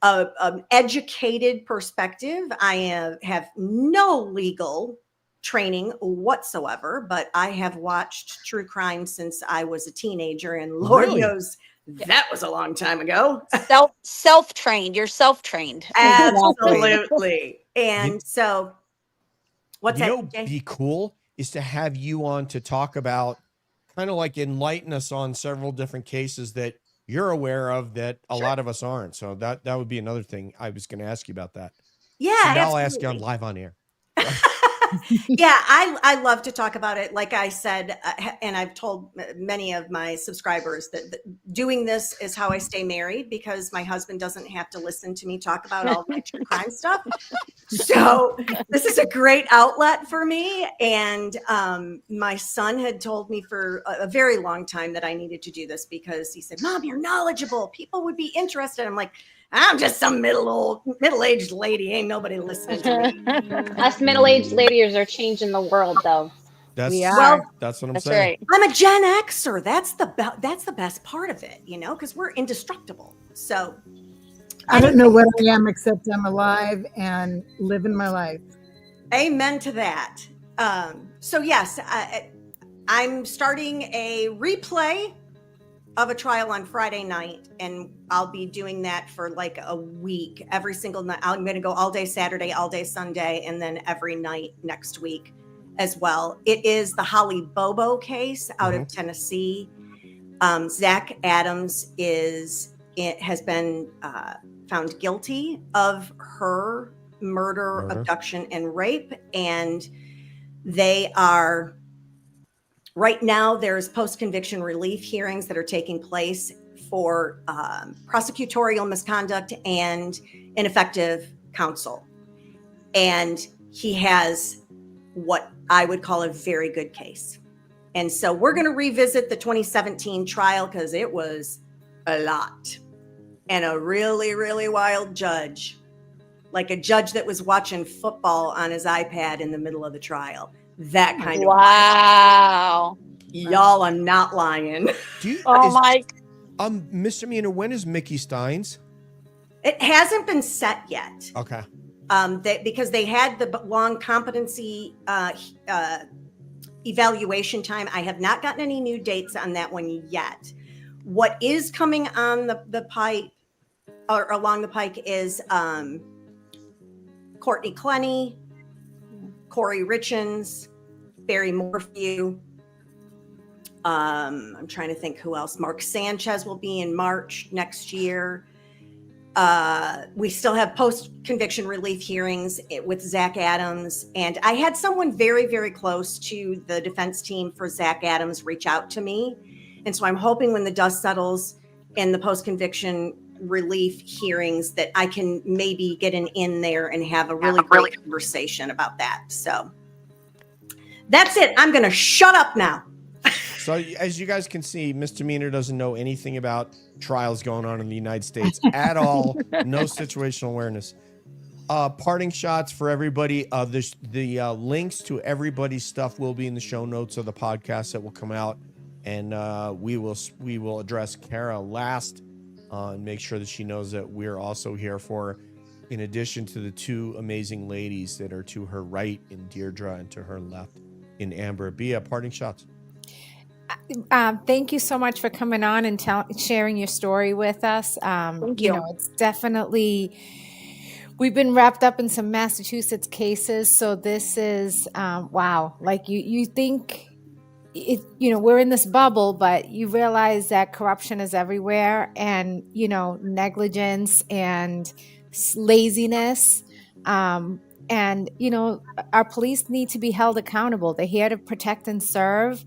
an educated perspective. I have no legal training whatsoever, but I have watched true crime since I was a teenager, and Lord Really? knows that was a long time ago. Self-trained. You're self-trained. Absolutely. And so what's you that? know, Jay? be cool is to have you on to talk about, kind of like enlighten us on several different cases that you're aware of that a lot of us aren't. So that would be another thing I was going to ask you about that. Yeah, So now I'll ask you on absolutely. live on air. Yeah, I love to talk about it. Like I said, and I've told many of my subscribers that doing this is how I stay married, because my husband doesn't have to listen to me talk about all my true crime stuff. So this is a great outlet for me. And my son had told me for a very long time that I needed to do this, because he said, "Mom, you're knowledgeable. People would be interested." I'm like, I'm just some middle-aged lady. Ain't nobody listening to me. Us middle-aged ladies are changing the world, though. That's We are. Well, that's what I'm That's saying. right. I'm a Gen Xer. That's the best part of it, because we're indestructible. So I don't know what I am except I'm alive and living my life. amen to that. So yes, I'm starting a replay of a trial on Friday night, and I'll be doing that for like a week. Every single night, I'm going to go all day Saturday, all day Sunday, and then every night next week as well. It is the Holly Bobo case out of Tennessee. Zach Adams has been found guilty of her murder, abduction, and rape, and they are right now. There's post-conviction relief hearings that are taking place for prosecutorial misconduct and ineffective counsel, and he has what I would call a very good case. And so we're going to revisit the 2017 trial because it was a lot, and a really, really wild judge, like a judge that was watching football on his iPad in the middle of the trial. That kind of wow. Y'all, I'm not lying. Misdemeanor, when is Mickey Stein's? It hasn't been set yet. Okay. Because they had the long competency evaluation time. I have not gotten any new dates on that one yet. What is coming on the pipe or along the pike is Courtney Clenny, Corey Richens, Barry Morphew. I'm trying to think who else. Mark Sanchez will be in March next year. We still have post-conviction relief hearings with Zach Adams. And I had someone very, very close to the defense team for Zach Adams reach out to me. And so I'm hoping when the dust settles in the post-conviction relief hearings that I can maybe get an in there and have a really great conversation about that. So that's it. I'm going to shut up now. So as you guys can see, Misdemeanor doesn't know anything about trials going on in the United States at all. No situational awareness. Parting shots for everybody. The links to everybody's stuff will be in the show notes of the podcast that will come out, and we will address Kara last and make sure that she knows that we're also here for her, in addition to the two amazing ladies that are to her right in Deirdre and to her left in Amber. Bia, parting shots. Thank you so much for coming on and sharing your story with us. Thank you. It's definitely, we've been wrapped up in some Massachusetts cases. So this is, wow. Like you think we're in this bubble, but you realize that corruption is everywhere, and, negligence and laziness. And, our police need to be held accountable. They're here to protect and serve.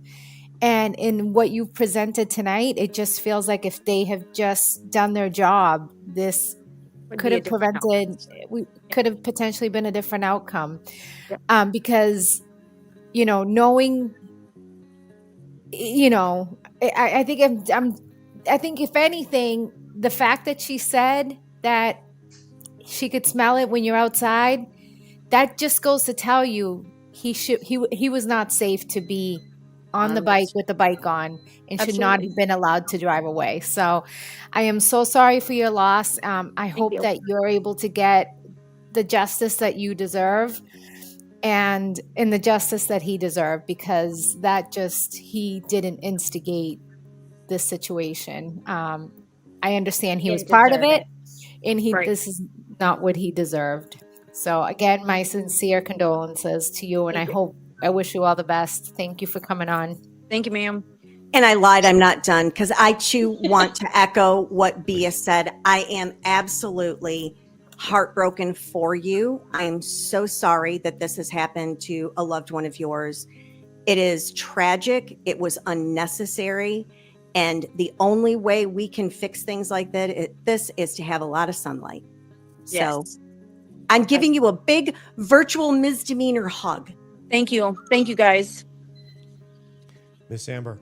And in what you presented tonight, it just feels like if they have just done their job, this could have could have potentially been a different outcome. Yep. Because, knowing, I think if anything, the fact that she said that she could smell it when you're outside, that just goes to tell you he was not safe to be on the bike with the bike on, and should not have been allowed to drive away. So I am so sorry for your loss. I hope that you're able to get the justice that you deserve and the justice that he deserved, because he didn't instigate this situation. I understand he was part of it, and this is not what he deserved. So again, my sincere condolences to you, and I wish you all the best. Thank you for coming on. Thank you, ma'am. And I lied. I'm not done, because I too want to echo what Bia said. I am absolutely heartbroken for you. I am so sorry that this has happened to a loved one of yours. It is tragic. It was unnecessary. And the only way we can fix things like this is to have a lot of sunlight. Yes. So I'm giving you a big virtual misdemeanor hug. Thank you. Thank you, guys. Miss Amber.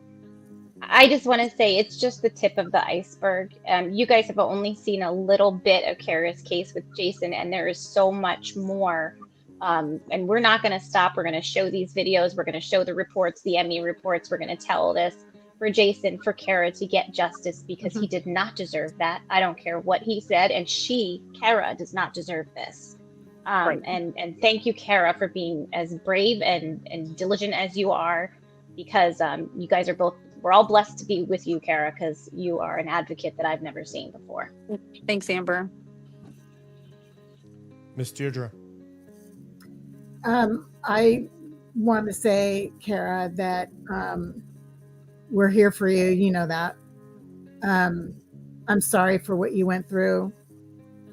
I just want to say it's just the tip of the iceberg. You guys have only seen a little bit of Kara's case with Jason, and there is so much more. And we're not going to stop. We're going to show these videos. We're going to show the reports, the ME reports. We're going to tell this for Jason, for Kara to get justice, because he did not deserve that. I don't care what he said. And Kara, does not deserve this. And thank you, Kara, for being as brave and diligent as you are. because you guys are both, we're all blessed to be with you, Kara, because you are an advocate that I've never seen before. Thanks, Amber. Miss Deirdre. I want to say, Kara, that we're here for you. You know that. I'm sorry for what you went through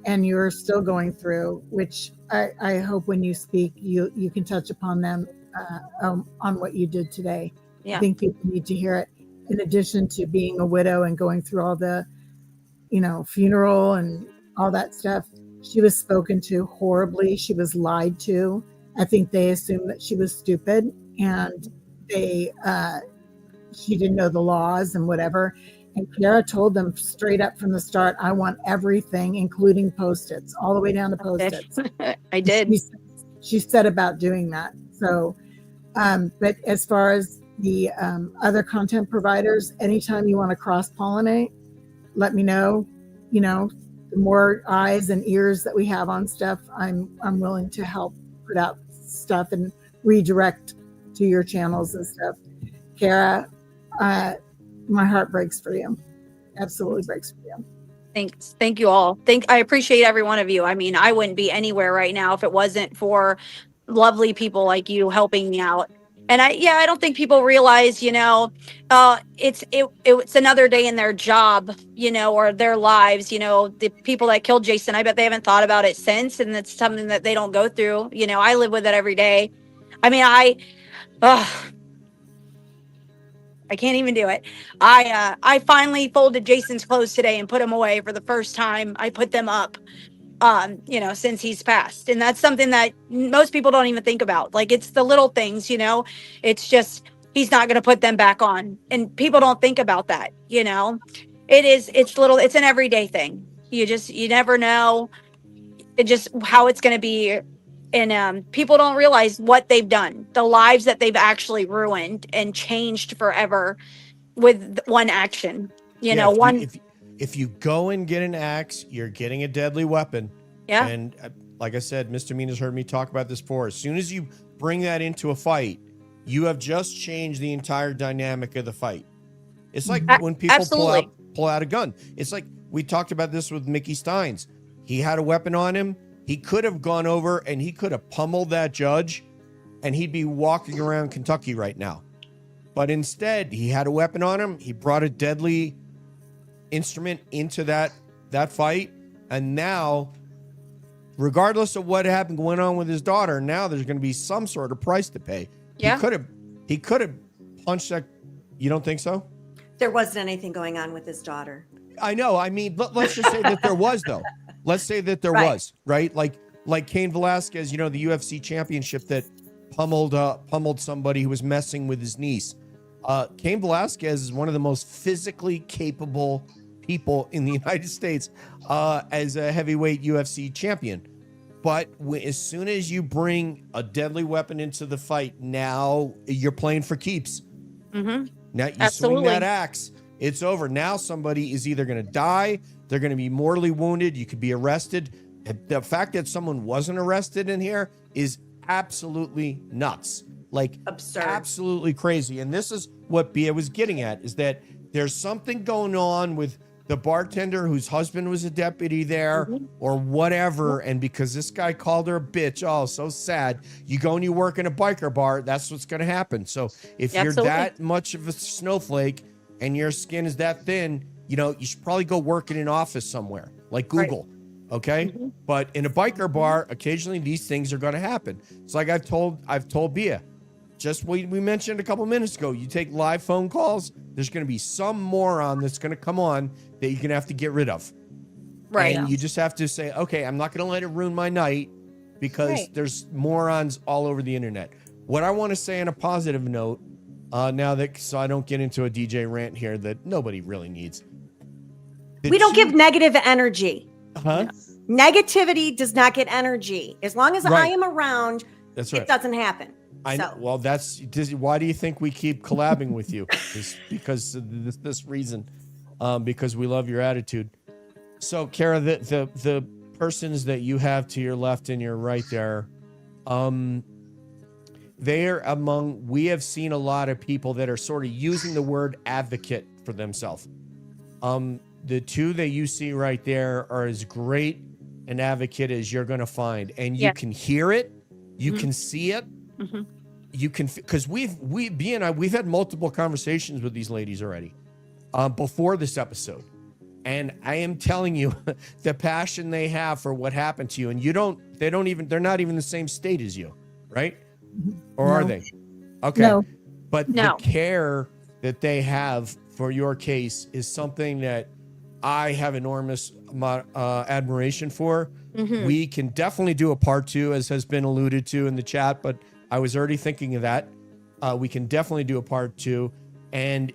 and you're still going through, which I hope when you speak, you can touch upon them on what you did today. Yeah. I think people need to hear it. In addition to being a widow and going through all the, funeral and all that stuff, she was spoken to horribly. She was lied to. I think they assumed that she was stupid and she didn't know the laws and whatever. And Kara told them straight up from the start, I want everything, including Post-its, all the way down to Post-its. I did. She said about doing that. So, but as far as the other content providers, anytime you want to cross-pollinate, let me know. The more eyes and ears that we have on stuff, I'm willing to help put out stuff and redirect to your channels and stuff. Kara, my heart breaks for you. Absolutely breaks for you. Thanks. Thank you all. I appreciate every one of you. I mean, I wouldn't be anywhere right now if it wasn't for lovely people like you helping me out. And I don't think people realize, it's another day in their job, or their lives, the people that killed Jason, I bet they haven't thought about it since. And it's something that they don't go through. I live with it every day. I mean, I can't even do it. I finally folded Jason's clothes today and put them away for the first time. I put them up, since he's passed. And that's something that most people don't even think about. Like, it's the little things, it's just, he's not going to put them back on. And people don't think about that, it's an everyday thing. You never know just how it's going to be. And people don't realize what they've done, the lives that they've actually ruined and changed forever with one action. If you go and get an axe, you're getting a deadly weapon. Yeah. And like I said, Mr. Mina's heard me talk about this before. As soon as you bring that into a fight, you have just changed the entire dynamic of the fight. It's like when people pull out a gun. It's like we talked about this with Mickey Steins. He had a weapon on him. He could have gone over and he could have pummeled that judge and he'd be walking around Kentucky right now. But instead, he had a weapon on him. He brought a deadly instrument into that fight. And now, regardless of what happened going on with his daughter, now there's going to be some sort of price to pay. Yeah. He could have punched that. You don't think so? There wasn't anything going on with his daughter. I know. I mean, let's just say that there was, though. Let's say that there was, right? Like Cain Velasquez, the UFC championship that pummeled somebody who was messing with his niece. Cain Velasquez is one of the most physically capable people in the United States as a heavyweight UFC champion. But as soon as you bring a deadly weapon into the fight, now you're playing for keeps. Mm-hmm. Now you swing that axe, it's over. Now somebody is either going to die, they're going to be mortally wounded, you could be arrested. The fact that someone wasn't arrested in here is absolutely nuts. Like, absurd. Absolutely crazy. And this is what Bia was getting at, is that there's something going on with the bartender whose husband was a deputy there, or whatever. And because this guy called her a bitch, oh, so sad. You go and you work in a biker bar, that's what's going to happen. So if you're that much of a snowflake and your skin is that thin, you should probably go work in an office somewhere like Google. Right. Okay. But in a biker bar, occasionally these things are going to happen. It's like I've told Bia, just we mentioned a couple minutes ago, you take live phone calls, there's going to be some moron that's going to come on that you're going to have to get rid of. Right. And you just have to say, okay, I'm not going to let it ruin my night because there's morons all over the internet. What I want to say on a positive note, so I don't get into a DJ rant here that nobody really needs. We don't give negative energy. Huh? Negativity does not get energy. As long as I am around, it doesn't happen. Well, why do you think we keep collabing with you? It's because of this reason, because we love your attitude. So, Kara, the persons that you have to your left and your right there, we have seen a lot of people that are sort of using the word advocate for themselves. The two that you see right there are as great an advocate as you're going to find. And you can hear it. You can see it. You can, because Bea and I, we've had multiple conversations with these ladies already before this episode. And I am telling you the passion they have for what happened to you. And they're not even the same state as you, right? Or are they? Okay. No. But the care that they have for your case is something that I have enormous admiration for. We can definitely do a part 2, as has been alluded to in the chat, but I was already thinking of that. We can definitely do a part 2. And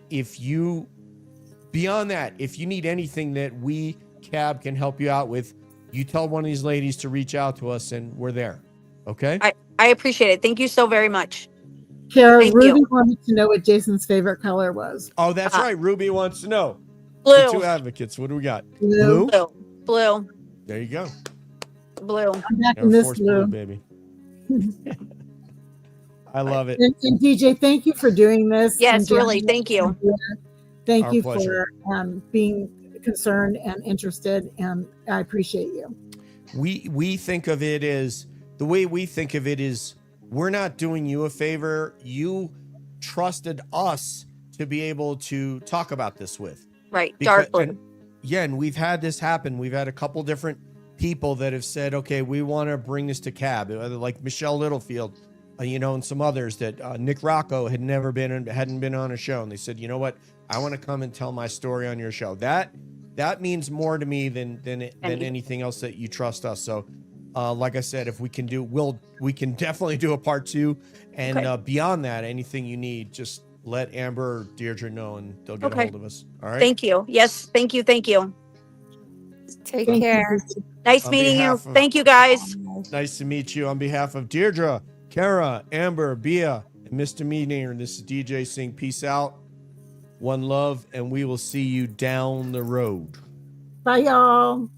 beyond that, if you need anything that we, CAB, can help you out with, you tell one of these ladies to reach out to us and we're there. Okay? I appreciate it. Thank you so very much. Kara, Ruby wanted to know what Jason's favorite color was. Oh, that's right. Ruby wants to know. Blue. The two advocates. What do we got? Blue. Blue. There you go. Blue. I'm back in this blue, baby. I love it. And DJ, thank you for doing this. Yes, really. Thank you. Thank Our you pleasure. for being concerned and interested, and I appreciate you. We think of it as, the way we think of it is, we're not doing you a favor. You trusted us to be able to talk about this with. Right. Dark blue. And we've had this happen. We've had a couple different people that have said, okay, we want to bring this to CAB, like Michelle Littlefield, and some others that Nick Rocco hadn't been on a show. And they said, you know what? I want to come and tell my story on your show. That means more to me than anything else that you trust us. So, like I said, if we can we can definitely do a part 2. And beyond that, anything you need, just let Amber or Deirdre know and they'll get a hold of us. All right. Thank you. Yes. Thank you. Thank you. Take care. Nice meeting you. Thank you, guys. Nice to meet you. On behalf of Deirdre, Kara, Amber, Bea, and Mr. Meaninger, this is DJ saying peace out. One love, and we will see you down the road. Bye, y'all.